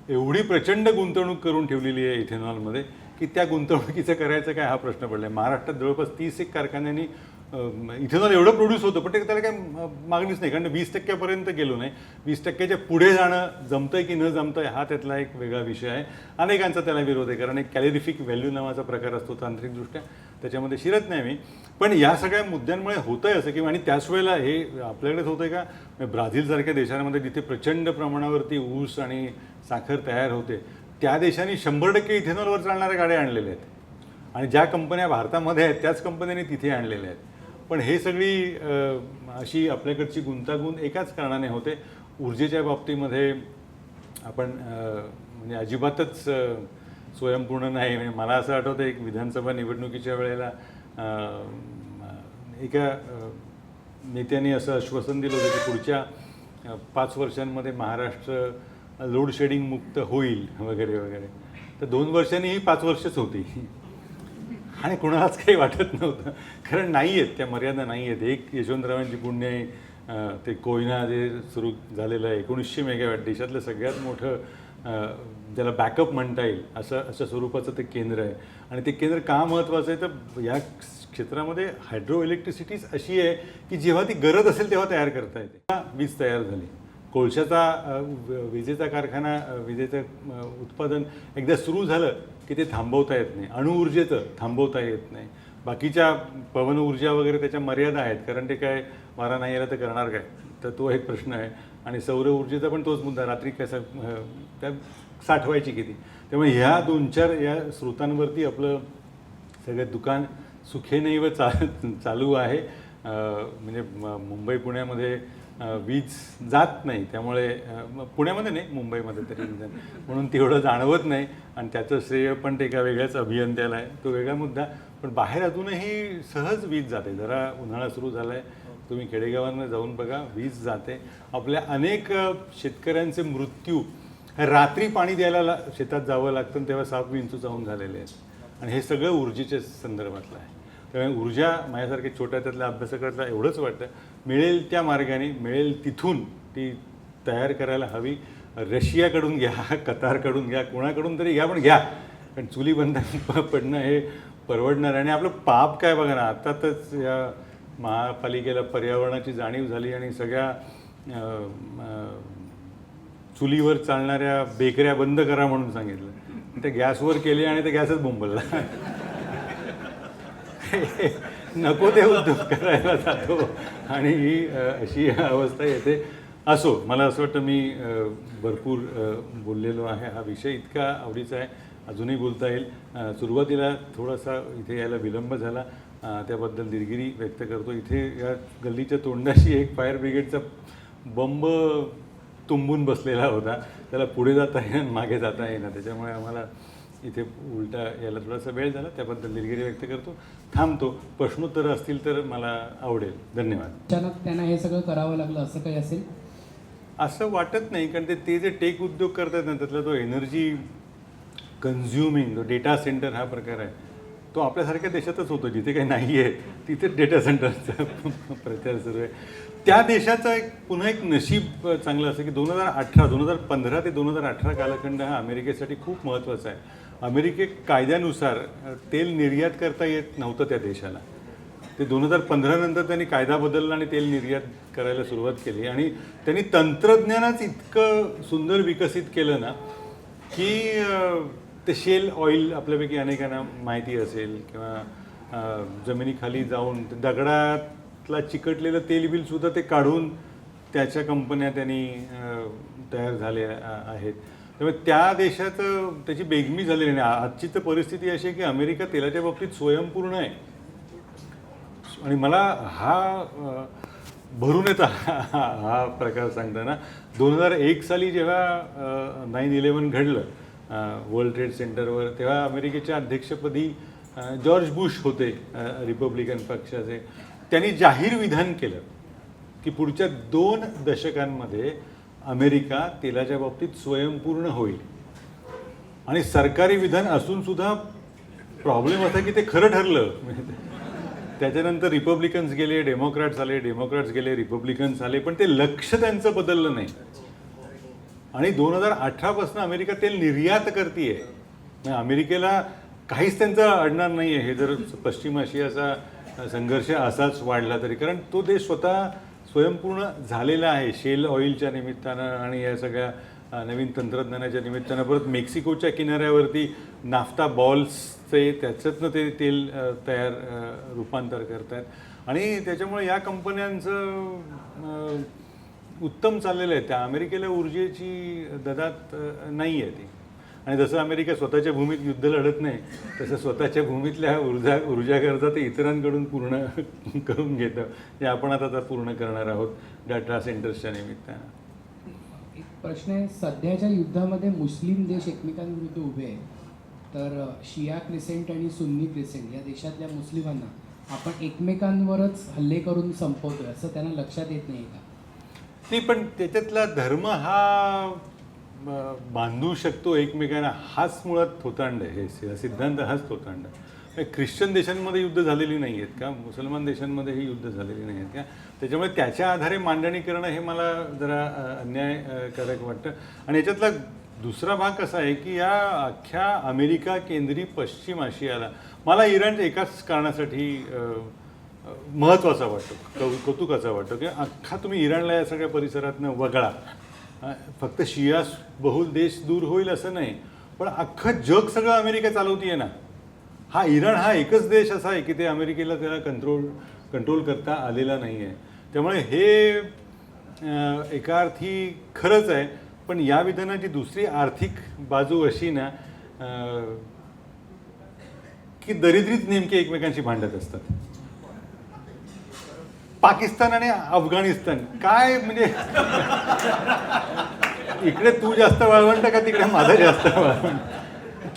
एवढी प्रचंड गुंतवणूक करून ठेवलेली आहे इथेनॉलमध्ये की त्या गुंतवणुकीचं करायचं काय हा प्रश्न पडला आहे. महाराष्ट्रात जवळपास 30 कारखान्यांनी इथेनॉल एवढं प्रोड्यूस होतं पण ते त्याला काही मागणीच नाही, कारण 20% गेलो नाही. 20%च्या पुढे जाणं जमतं आहे की न जमतं आहे हा त्यातला एक वेगळा विषय आहे. अनेकांचा त्याला विरोध आहे, कारण एक कॅलरिफिक व्हॅल्यू नावाचा प्रकार असतो तांत्रिकदृष्ट्या, त्याच्यामध्ये शिरत नाही मी. पण या सगळ्या मुद्द्यांमुळे होतं आहे असं की, आणि त्याच वेळेला हे आपल्याकडेच होतं आहे का, ब्राझीलसारख्या देशांमध्ये जिथे प्रचंड प्रमाणावरती ऊस आणि साखर तयार होते त्या देशांनी 100% इथेनॉलवर चालणाऱ्या गाड्या आणलेल्या आहेत. आणि ज्या कंपन्या भारतामध्ये आहेत त्याच कंपन्यांनी तिथे आणलेल्या आहेत. पण हे सगळी अशी आपल्याकडची गुंतागुंत एकाच कारणाने होते. ऊर्जेच्या बाबतीमध्ये आपण म्हणजे अजिबातच स्वयंपूर्ण नाही. म्हणजे मला असं आठवतं एक विधानसभा निवडणुकीच्या वेळेला एका नेत्यांनी असं आश्वासन दिलं होतं की पुढच्या 5 वर्षांमध्ये महाराष्ट्र लोड शेडिंग मुक्त होईल वगैरे वगैरे. तर 2 वर्षांनी ही 5 वर्षच होती आणि कुणालाच काही वाटत नव्हतं, कारण नाही आहेत त्या मर्यादा नाही आहेत. एक यशवंतरावांची पुण्य आहे, ते कोयना जे सुरू झालेलं आहे 1900 मेगावॅट, देशातलं सगळ्यात मोठं ज्याला बॅकअप म्हणता येईल अशा स्वरूपाचं ते केंद्र आहे. आणि ते केंद्र का महत्त्वाचं आहे तर या क्षेत्रामध्ये हायड्रो इलेक्ट्रिसिटीज अशी आहे की जेव्हा ती गरज असेल तेव्हा तयार करता येते. वीज तयार झाली, कोळशाचा विजेचा कारखाना, विजेचं उत्पादन एकदा सुरू झालं की ते थांबवता येत नाही. अणुऊर्जेचं थांबवता येत नाही. बाकीच्या पवन ऊर्जा वगैरे त्याच्या मर्यादा आहेत, कारण ते काय वारा नाही आला तर करणार काय, तर तो एक प्रश्न आहे. आणि सौर ऊर्जेचा पण तोच मुद्दा, रात्री कसं त्या साठवायची किती. त्यामुळे ह्या 2-4 या स्रोतांवरती आपलं सगळं दुकान सुखेनैव चालू आहे. म्हणजे मुंबई पुण्यामध्ये वीज जात नाही, त्यामुळे पुण्यामध्ये नाही मुंबईमध्ये तरी म्हणून तेवढं जाणवत नाही. आणि त्याचं श्रेय पण ते एका वेगळ्याच अभियंत्याला आहे, तो वेगळा मुद्दा. पण बाहेर अजूनही सहज वीज जाते. जरा उन्हाळा सुरू झाला आहे, तुम्ही खेडेगावांना जाऊन बघा, वीज जाते. आपल्या अनेक शेतकऱ्यांचे मृत्यू रात्री पाणी द्यायला शेतात जावं लागतं तेव्हा 7 विंचूचाहून झालेले आहेत. आणि हे सगळं ऊर्जेच्या संदर्भातलं आहे. त्यामुळे ऊर्जा माझ्यासारख्या छोट्या त्यातल्या अभ्यासकाला एवढंच वाटतं, मिळेल त्या मार्गाने, मिळेल तिथून ती तयार करायला हवी. रशियाकडून घ्या, कतारकडून घ्या, कोणाकडून तरी घ्या, पण घ्या. कारण चुली बंद पडणं हे परवडणार. आणि आपलं पाप काय बघा ना, आत्ताच या महापालिकेला पर्यावरणाची जाणीव झाली आणि सगळ्या चुलीवर चालणाऱ्या बेकऱ्या बंद करा म्हणून सांगितलं. ते गॅसवर केले आणि ते गॅसच बोंबलला. नको ते उद्योग करायला जातो आणि ही अशी अवस्था येते. असो, मला असं वाटतं मी भरपूर बोललेलो आहे. हा विषय इतका आवडीचा आहे, अजूनही बोलता येईल. सुरुवातीला थोडासा इथे यायला विलंब झाला, त्याबद्दल दिलगिरी व्यक्त करतो. इथे या गल्लीच्या तोंडाशी एक फायर ब्रिगेडचा बंब तुंबून बसलेला होता, त्याला पुढे जाता येईना मागे जाता येईना, त्याच्यामुळे आम्हाला इथे उलटा यायला थोडासा वेळ झाला. त्याबद्दल दिलगिरी व्यक्त करतो. थांबतो. प्रश्नोत्तरं असतील तर मला आवडेल. धन्यवाद. अचानक त्यांना हे सगळं करावं लागलं असं काही असेल असं वाटत नाही, कारण ते जे टेक उद्योग करतात ना त्यातला तो एनर्जी कन्झ्युमिंग जो डेटा सेंटर हा प्रकार आहे तो आपल्यासारख्या देशातच होतो. जिथे काही नाही आहे तिथेच डेटा सेंटरचा प्रचार सुरू आहे. त्या देशाचा पुन्हा एक नशीब चांगलं असं की 2015 ते 2018 कालखंड हा अमेरिकेसाठी खूप महत्त्वाचा आहे. अमेरिके कायद्यानुसार तेल निर्यात करता येत नव्हतं त्या देशाला. ते 2015 नंतर त्यांनी कायदा बदलला आणि तेल निर्यात करायला सुरुवात केली आणि त्यांनी तंत्रज्ञानच इतकं सुंदर विकसित केलं ना की ते शेल ऑइल आपल्यापैकी अनेकांना माहिती असेल किंवा जमिनीखाली जाऊन दगडातला चिकटलेलं तेलबिलसुद्धा ते काढून त्याच्या कंपन्या त्यांनी तयार झाल्या आहेत. त्यामुळे त्या देशात त्याची बेगमी झालेली नाही. आजची तर परिस्थिती अशी आहे की अमेरिका तेलाच्या बाबतीत स्वयंपूर्ण आहे आणि मला हा भरून येतो हा प्रकार सांगताना. 2001 साली जेव्हा 9/11 घडलं वर्ल्ड ट्रेड सेंटरवर, तेव्हा अमेरिकेच्या अध्यक्षपदी जॉर्ज बुश होते रिपब्लिकन पक्षाचे. त्यांनी जाहीर विधान केलं की पुढच्या 2 दशकांमध्ये अमेरिका तेलाच्या बाबतीत स्वयंपूर्ण होईल. आणि सरकारी विधान असून सुद्धा प्रॉब्लेम असा की ते खरं ठरलं. त्याच्यानंतर रिपब्लिकन्स गेले, डेमोक्रॅट्स आले, डेमोक्रॅट्स गेले, रिपब्लिकन्स आले, पण ते लक्ष त्यांचं बदललं नाही. आणि 2018 पासून अमेरिका तेल निर्यात करते. अमेरिकेला काहीच त्यांचं अडणार नाही आहे हे जर पश्चिम आशियाचा संघर्ष असाच वाढला तरी, कारण तो देश स्वतः स्वयंपूर्ण झालेला आहे शेल ऑइलच्या निमित्तानं आणि या सगळ्या नवीन तंत्रज्ञानाच्या निमित्तानं. परत मेक्सिकोच्या किनाऱ्यावरती नाफ्ता बॉल्सचे त्याच्यातनं ते तेल तयार रूपांतर करत आहेत आणि त्याच्यामुळे या कंपन्यांचं उत्तम चाललेलं आहे. त्या अमेरिकेला ऊर्जेची ददात नाही आहे ती. आणि जसं अमेरिका स्वतःच्या भूमीत युद्ध लढत नाही तसं स्वतःच्या भूमीतल्या ऊर्जा गरजा ते इतरांकडून पूर्ण करून घेतं, जे आपण आता पूर्ण करणार आहोत डाटा सेंटर्सच्या निमित्तानं. एक प्रश्न आहे, सध्याच्या युद्धामध्ये मुस्लिम देश एकमेकांविरुद्ध उभे आहेत, तर शिया क्रिसेंट आणि सुन्नी क्रिसेंट या देशातल्या मुस्लिमांना आपण एकमेकांवरच हल्ले करून संपवतोय असं त्यांना लक्षात येत नाही का? नाही, पण त्याच्यातला धर्म हा बांधू शकतो एकमेकांना, हाच मुळात थोतांड आहे. हे सिद्धांत हाच थोतांड आहे. ख्रिश्चन देशांमध्ये युद्ध झालेली नाही आहेत का, मुसलमान देशांमध्येही युद्ध झालेली नाही आहेत का? त्याच्यामुळे त्याच्या आधारे मांडणी करणं हे मला जरा अन्यायकारक वाटतं. आणि याच्यातला दुसरा भाग कसा आहे की या अख्ख्या अमेरिका केंद्री पश्चिम आशियाला मला इराण एकाच कारणासाठी महत्त्वाचा वाटतो, कौतुकाचा वाटतो की अख्खा तुम्ही इराणला या सगळ्या परिसरातनं वगळा. फक्त शिया बहुल देश दूर होईल असं नाही, पण अख्खं जग सगळं अमेरिका चालवतीये ना. हा इराण हा एकच देश असा आहे की ते अमेरिकेला त्याला कंट्रोल करता आलेला नाही आहे. त्यामुळे हे एका अर्थी खरंच आहे, पण या विधानाची दुसरी आर्थिक बाजू अशी ना की दरिद्रीत नेमके एकमेकांशी भांडत असतात. पाकिस्तान आणि अफगाणिस्तान काय म्हणजे इकडे तू जास्त वाळवंट का तिकडे माझं जास्त वाळवंट.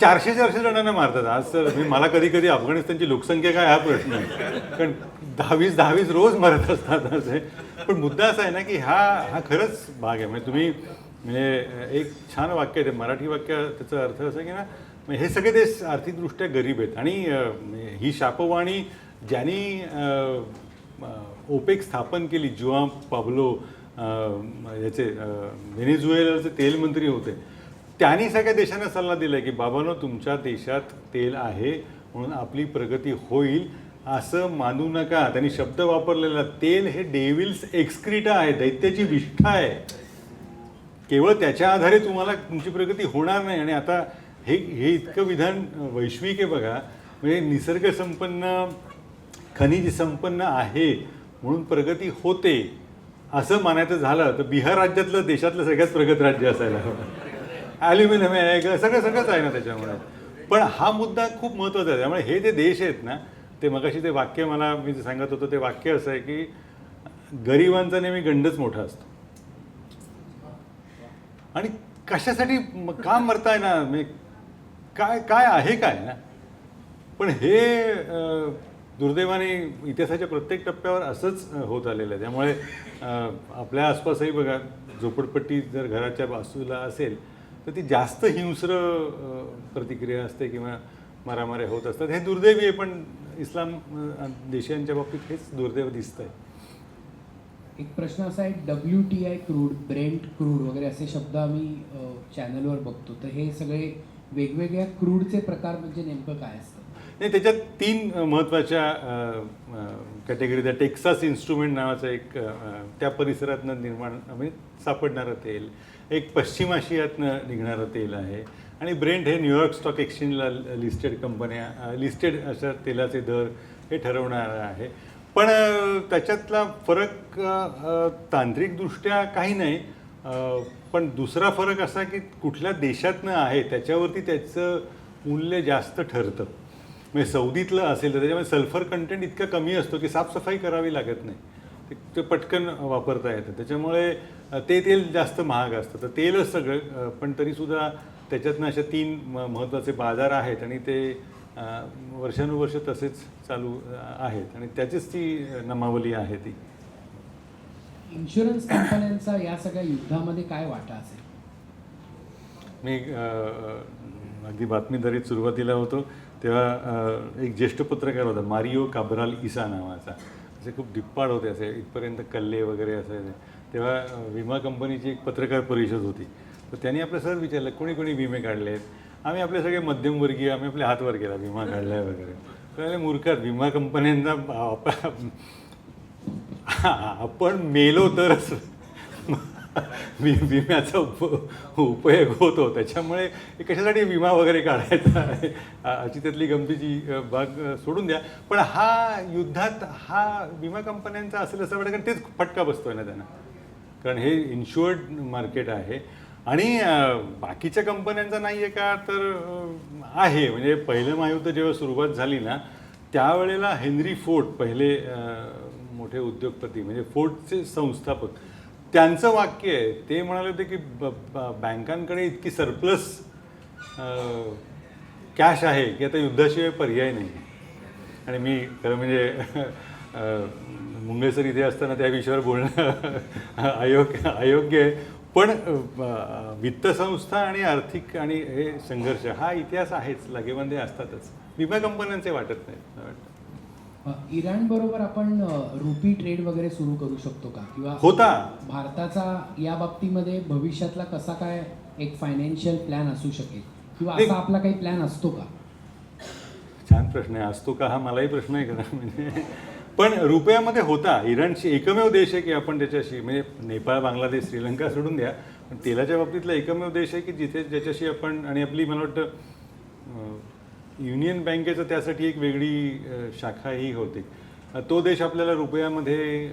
400 जणांना मारतात. आज सर मला कधी कधी अफगाणिस्तानची लोकसंख्या काय हा प्रश्न आहे, कारण 10-20 रोज मरत असतात असे. पण मुद्दा असा आहे ना की हा खरंच भाग आहे. म्हणजे तुम्ही म्हणजे एक छान वाक्य आहे ते मराठी वाक्य, त्याचा अर्थ असा की ना हे सगळे देश आर्थिकदृष्ट्या गरीब आहेत आणि ही शापवाणी ज्यांनी ओपेक स्थापन केली, जुआ पाब्लो याचे व्हेनेझुएलाचे तेल मंत्री होते, त्यांनी सगळ्या देशांना सल्ला दिला की बाबांनो तुमच्या देशात तेल आहे म्हणून आपली प्रगती होईल असं मानू नका. त्यांनी शब्द वापरलेला, तेल हे डेव्हिल्स एक्सक्रीटा आहे, दैत्याची विष्ठा आहे, केवळ त्याच्या आधारे तुम्हाला तुमची प्रगती होणार नाही. आणि आता हे इतकं विधान वैश्विक आहे बघा. म्हणजे निसर्ग संपन्न खनिज संपन्न आहे म्हणून प्रगती होते असं मानायचं झालं तर बिहार राज्यातलं देशातलं सगळ्यात प्रगत राज्य असायला हवं. ॲल्युमिनियम आहे, सगळंच आहे ना त्याच्यामुळे. पण हा मुद्दा खूप महत्त्वाचा आहे. त्यामुळे हे जे देश आहेत ना, ते मगाशी ते वाक्य मी जे सांगत होतो ते वाक्य असं आहे की गरिबांचा नेहमी गंडच मोठा असतो. आणि कशासाठी का मरताय ना, म्हणजे काय आहे काय ना. पण हे दुर्दैवाने इतिहासाच्या प्रत्येक टप्प्यावर असंच होत आलेलं आहे. त्यामुळे आपल्या आसपासही बघा झोपडपट्टी जर घराच्या बाजूला असेल तर ती जास्त हिंस्र प्रतिक्रिया असते किंवा मारामाऱ्या होत असतात. हे दुर्दैवी आहे, पण इस्लाम देशांच्या बाबतीत हेच दुर्दैव दिसतंय. एक प्रश्न असा आहे, WTI क्रूड, ब्रेंट क्रूड वगैरे असे शब्द आम्ही चॅनलवर बघतो, तर हे सगळे वेगवेगळ्या क्रूडचे प्रकार म्हणजे नेमकं काय असतं? नाही, त्याच्यात 3 महत्त्वाच्या कॅटेगरीज आहे. टेक्सास इन्स्ट्रुमेंट नावाचं एक त्या परिसरातनं निर्माण म्हणजे सापडणारं तेल, एक पश्चिम आशियातनं निघणारं तेल आहे, आणि ब्रेंट हे न्यूयॉर्क स्टॉक एक्सचेंजला लिस्टेड कंपन्या लिस्टेड अशा तेलाचे दर हे ठरवणारं आहे. पण त्याच्यातला फरक तांत्रिकदृष्ट्या काही नाही, पण दुसरा फरक असा की कुठल्या देशातनं आहे त्याच्यावरती त्याचं मूल्य जास्त ठरतं. म्हणजे सौदीतलं असेल तर त्याच्यामध्ये सल्फर कंटेंट इतका कमी असतो की साफसफाई करावी लागत नाही, ते पटकन वापरता येतं, त्याच्यामुळे ते तेल जास्त महाग असतं. तर तेलच सगळं, पण तरीसुद्धा त्याच्यातनं अशा 3 महत्त्वाचे बाजार आहेत आणि ते वर्षानुवर्ष तसेच चालू आहेत आणि त्याचीच ती नामावली आहे ती. इन्शुरन्स कंपन्यांचा या सगळ्या युद्धामध्ये काय वाटा असेल? मी अगदी बातमीदारीत सुरुवातीला होतो तेव्हा एक ज्येष्ठ पत्रकार होता, मारिओ काब्राल इसा नावाचा. असे खूप धिप्पाड होते, असे इथपर्यंत कल्ले वगैरे असायचे. तेव्हा विमा कंपनीची एक पत्रकार परिषद होती, तर त्यांनी आपलं सहज विचारलं कोणी कोणी विमे काढले आहेत. आम्ही आपले सगळे मध्यमवर्गीय, आम्ही आपले हातवर केला विमा काढला आहे वगैरे. त्यामुळे मूर्खात विमा कंपन्यांना आपण मेलो तरच विम्याचा उपयोग होतो, त्याच्यामुळे कशासाठी विमा वगैरे काढायचा आहे अशी त्यातली गमतीची भाग सोडून द्या. पण हा युद्धात हा विमा कंपन्यांचा असेल असं वाटतं, कारण तेच फटका बसतोय ना त्यांना, कारण हे इन्शुअर्ड मार्केट आहे. आणि बाकीच्या कंपन्यांचा नाही आहे का, तर आहे. म्हणजे पहिलं महायुद्ध जेव्हा सुरुवात झाली ना, त्यावेळेला हेनरी फोर्ड पहिले मोठे उद्योगपती, म्हणजे फोर्डचे संस्थापक, त्यांचं वाक्य आहे, ते म्हणाले होते की बँकांकडे इतकी सरप्लस कॅश आहे की आता युद्धाशिवाय पर्याय नाही. आणि मी खरं म्हणजे मुंगेसर इथे असताना त्या विषयावर बोलणं अयोग्य आहे, पण वित्तसंस्था आणि आर्थिक आणि हे संघर्ष हा इतिहास आहेच, लागेबांधे असतातच. विमा कंपन्यांचे वाटत नाही. इराण बरोबर आपण रुपी ट्रेड वगैरे सुरू करू शकतो का, किंवा होता भारताचा या बाबतीमध्ये भविष्यातला कसा काय एक फायनान्शियल प्लॅन असू शकेल, किंवा एक- असा आपला काही प्लॅन असतो का? छान प्रश्न आहे. असतो का हा मलाही प्रश्न आहे खरा म्हणजे. पण रुपयामध्ये होता. इराणची एकमेव देश आहे की आपण त्याच्याशी, म्हणजे नेपाळ, बांगलादेश, श्रीलंका सोडून द्या, पण तेलाच्या बाबतीतला एकमेव देश आहे की जिथे ज्याच्याशी आपण, आणि आपली मला वाटतं युनियन बँकेचं त्यासाठी एक वेगळी शाखाही होती. तो देश आपल्याला रुपयामध्ये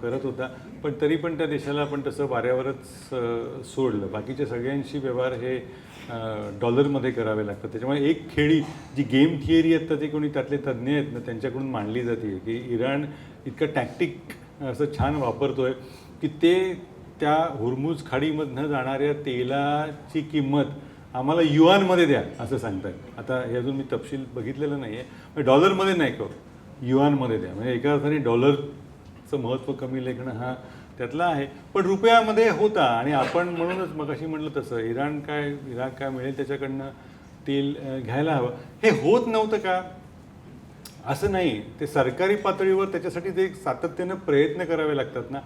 करत होता, पण तरी पण त्या देशाला आपण तसं वाऱ्यावरच सोडलं. बाकीच्या सगळ्यांशी व्यवहार हे डॉलरमध्ये करावे लागतात. त्याच्यामुळे एक खेळी जी गेम थिअरी आहेत, तर ते कोणी त्यातले तज्ज्ञ आहेत ना त्यांच्याकडून मांडली जाते की इराण इतकं टॅक्टिक असं छान वापरतोय की ते त्या हुर्मुझ खाडीमधनं जाणाऱ्या तेलाची किंमत आम्हाला युआनमध्ये द्या असं सांगतात. आता हे अजून मी तपशील बघितलेलं नाही आहे, डॉलरमध्ये नाही का, युआनमध्ये द्या. म्हणजे एका अर्थाने डॉलरचं महत्त्व कमी लेखणं हा त्यातला आहे. पण रुपयामध्ये होता, आणि आपण म्हणूनच मगाशी म्हटलं तसं इराक काय मिळेल त्याच्याकडनं तेल घ्यायला हवं. हे होत नव्हतं का असं नाही, ते सरकारी पातळीवर त्याच्यासाठी ते सातत्यानं प्रयत्न करावे लागतात ना,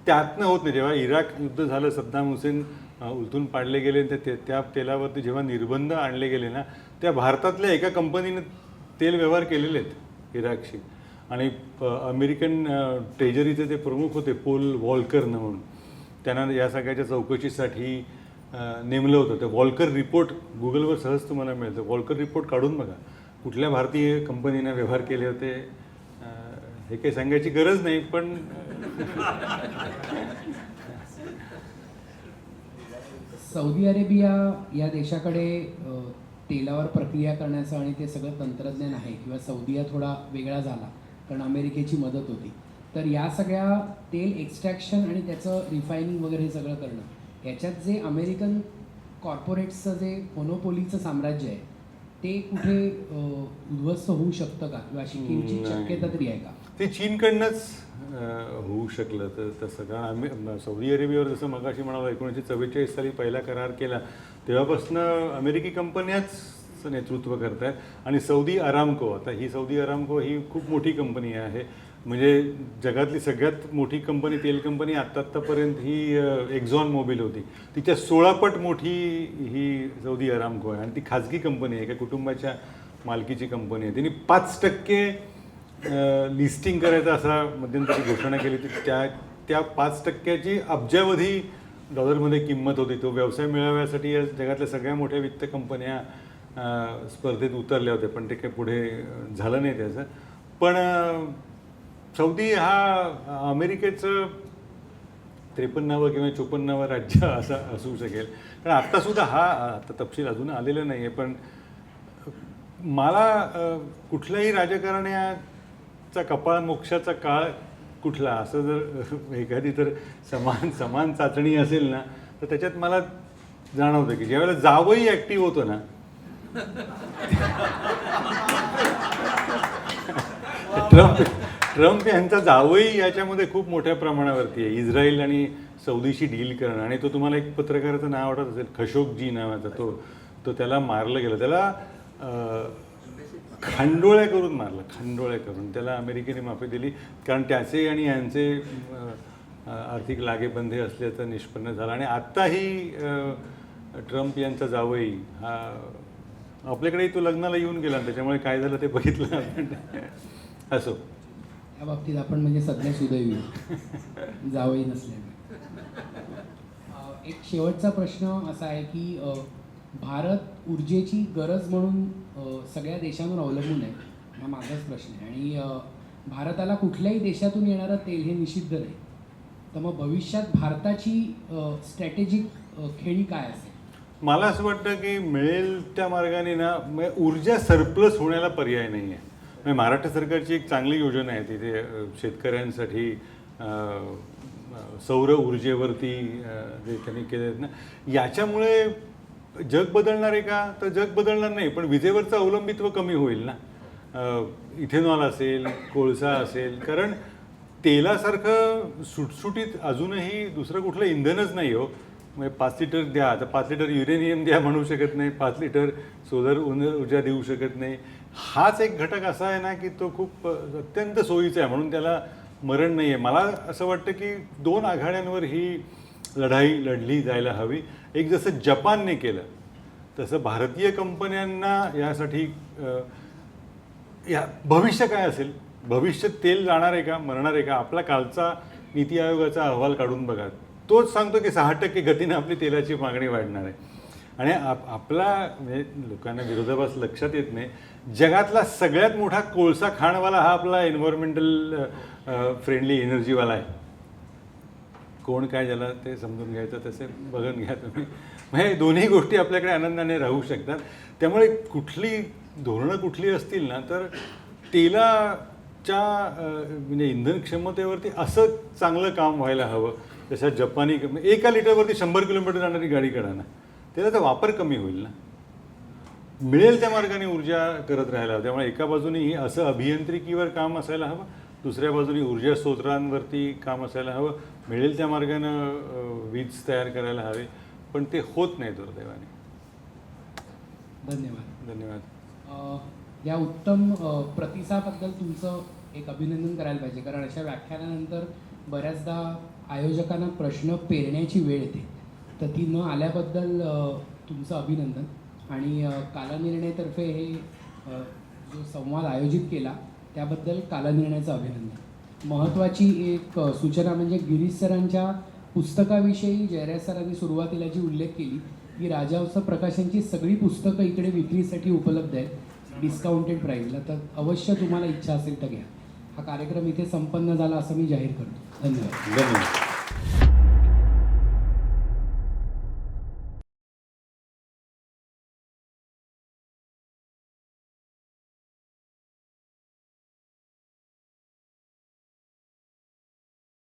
त्यातनं होत नाही. जेव्हा इराक युद्ध झालं, सद्दाम हुसेन उलथून पाडले गेले, त्या तेलावरती जेव्हा निर्बंध आणले गेले ना, त्या भारतातल्या एका कंपनीने तेल व्यवहार केलेले आहेत इराकशी. आणि अमेरिकन ट्रेजरीचे ते प्रमुख होते पोल वॉल्करनं म्हणून, त्यांना या सगळ्याच्या चौकशीसाठी नेमलं होतं. ते वॉल्कर रिपोर्ट गुगलवर सहज तुम्हाला मिळतं. वॉल्कर रिपोर्ट काढून बघा, कुठल्या भारतीय कंपनीने व्यवहार केले होते. हे काही सांगायची गरज नाही, पण सौदी अरेबिया या देशाकडे तेलावर प्रक्रिया करण्याचं आणि ते सगळं तंत्रज्ञान आहे, किंवा सौदिया थोडा वेगळा झाला कारण अमेरिकेची मदत होती. तर या सगळ्या तेल एक्स्ट्रॅक्शन आणि त्याचं रिफायनिंग वगैरे हे सगळं करणं, याच्यात जे अमेरिकन कॉर्पोरेट्सचं जे मोनोपोलीचं साम्राज्य आहे ते कुठे उद्ध्वस्त होऊ शकतं का, किंवा अशी किंचित शक्यता तरी आहे का? ते चीनकडनंच होऊ शकलं तर तसं. कारण सौदी अरेबियावर जसं मगाशी म्हणालो 1944 साली पहिला करार केला, तेव्हापासून अमेरिकी कंपन्याच नेतृत्व करत आहेत. आणि सौदी अरामको, आता ही सौदी अरामको ही खूप मोठी कंपनी आहे, म्हणजे जगातली सगळ्यात मोठी कंपनी, तेल कंपनी आत्तापर्यंत ही एक्झॉन मोबिल होती. तिच्या 16 पट मोठी ही सौदी अरामको आहे आणि ती खाजगी कंपनी आहे, एका कुटुंबाच्या मालकीची कंपनी आहे. त्यांनी 5% लिस्टिंग करायचा असा मध्यंतरी घोषणा केली. त्या 5%ची अब्जावधी डॉलरमध्ये किंमत होती. तो व्यवसाय मिळवण्यासाठी या जगातल्या सगळ्या मोठ्या वित्त कंपन्या स्पर्धेत उतरल्या होत्या, पण ते काही पुढे झालं नाही त्याचं. पण सौदी हा अमेरिकेचं 53वं किंवा 54वं राज्य असं असू शकेल. कारण आत्तासुद्धा आता तपशील अजून आलेलं नाही आहे, पण मला कुठल्याही राजकारण्याचा कपाळ मोक्षाचा काळ कुठला असं जर एखादी तर समान चाचणी असेल ना, तर त्याच्यात मला जाणवतं की ज्यावेळेला जावई ॲक्टिव्ह होतो ना, ट्रम्प यांचा जावई याच्यामध्ये खूप मोठ्या प्रमाणावरती आहे. इस्रायल आणि सौदीशी डील करणं. आणि तो तुम्हाला एक पत्रकाराचं नाव आठवत असेल, खशोगजी नावाचा, तो त्याला मारलं गेलं. त्याला खांडोळ्या करून त्याला अमेरिकेने माफी दिली, कारण त्याचे आणि यांचे आर्थिक लागेबंधे असल्याचं निष्पन्न झालं. आणि आत्ताही ट्रम्प यांचा जावई हा आपल्याकडे तो लग्नाला येऊन गेला, त्याच्यामुळे काय झालं ते बघितलं आपण. असो, या बाबतीत आपण म्हणजे सध्या सुदैवी जावई नसल्यामुळे. एक शेवटचा प्रश्न असा आहे की भारत ऊर्जेची गरज म्हणून सगळ्या देशांवर अवलंबून आहे, हा माझाच प्रश्न आहे. आणि भारताला कुठल्याही देशातून येणारं तेल हे निषिद्ध राहील. तर मग भविष्यात भारताची स्ट्रॅटेजिक खेळी काय असेल? मला असं वाटतं की मिळेल त्या मार्गाने ना, ऊर्जा सरप्लस होण्याला पर्याय नाही आहे. म्हणजे महाराष्ट्र सरकारची एक चांगली योजना आहे तिथे शेतकऱ्यांसाठी सौर ऊर्जेवरती जे त्यांनी केले आहेत ना, याच्यामुळे जग बदलणार आहे का? तर जग बदलणार नाही, पण विजेवरचं अवलंबित्व कमी होईल ना. इथेनॉल असेल, कोळसा असेल, कारण तेलासारखं सुटसुटीत अजूनही दुसरं कुठलं इंधनच नाही हो. म्हणजे 5 लिटर द्या, तर 5 लिटर युरेनियम द्या म्हणू शकत नाही, 5 लिटर सोलर ऊर्जा देऊ शकत नाही. हाच एक घटक असा आहे ना की तो खूप अत्यंत सोयीचा आहे, म्हणून त्याला मरण नाही आहे. मला असं वाटतं की 2 आघाड्यांवर ही लढाई लढली जायला हवी. एक जसं जपानने केलं तसं भारतीय कंपन्यांना यासाठी भविष्य काय असेल, भविष्यात तेल जाणार आहे का, मरणार आहे का? आपला कालचा नीती आयोगाचा अहवाल काढून बघा, तोच सांगतो की 6% गतीने आपली तेलाची मागणी वाढणार आहे. आणि आपला म्हणजे लोकांना विरोधाभास लक्षात येत नाही, जगातला सगळ्यात मोठा कोळसा खाणवाला हा आपला एन्व्हायरमेंटल फ्रेंडली एनर्जीवाला आहे. कोण काय झालं ते समजून घ्यायचं, तसे बघून घ्या तुम्ही. म्हणजे दोन्ही गोष्टी आपल्याकडे आनंदाने राहू शकतात. त्यामुळे धोरणं कुठली असतील ना, तर तेलाच्या म्हणजे इंधन क्षमतेवरती असं चांगलं काम व्हायला हवं. जशा जपानी 1 लिटरवरती 100 किलोमीटर जाणारी गाडी काढा ना, त्याचा वापर कमी होईल ना. मिळेल त्या मार्गाने ऊर्जा करत राहायला हवं. त्यामुळे एका बाजूने असं अभियांत्रिकीवर काम असायला हवं, दुसऱ्या बाजूने ऊर्जा स्रोतांवरती काम असायला हवं. मिळेल त्या मार्गानं वीज तयार करायला हवे, पण ते होत नाही दुर्दैवाने. धन्यवाद. या उत्तम प्रतिसादाबद्दल तुमचं एक अभिनंदन करायला पाहिजे, कारण अशा व्याख्यानानंतर बऱ्याचदा आयोजकांना प्रश्न पेरण्याची वेळ येते, तर ती न आल्याबद्दल तुमचं अभिनंदन. आणि कालनिर्णयतर्फे हे जो संवाद आयोजित केला त्याबद्दल कालनिर्णयाचं अभिनंदन. महत्त्वाची एक सूचना म्हणजे गिरीश सरांच्या पुस्तकाविषयी जयराज सरांनी सुरुवातीला जी उल्लेख केली की राजहंस प्रकाशनची सगळी पुस्तकं इकडे विक्रीसाठी उपलब्ध आहेत डिस्काउंटेड प्राईजला, तर अवश्य तुम्हाला इच्छा असेल तर घ्या. हा कार्यक्रम इथे संपन्न झाला असं मी जाहीर करतो. धन्यवाद.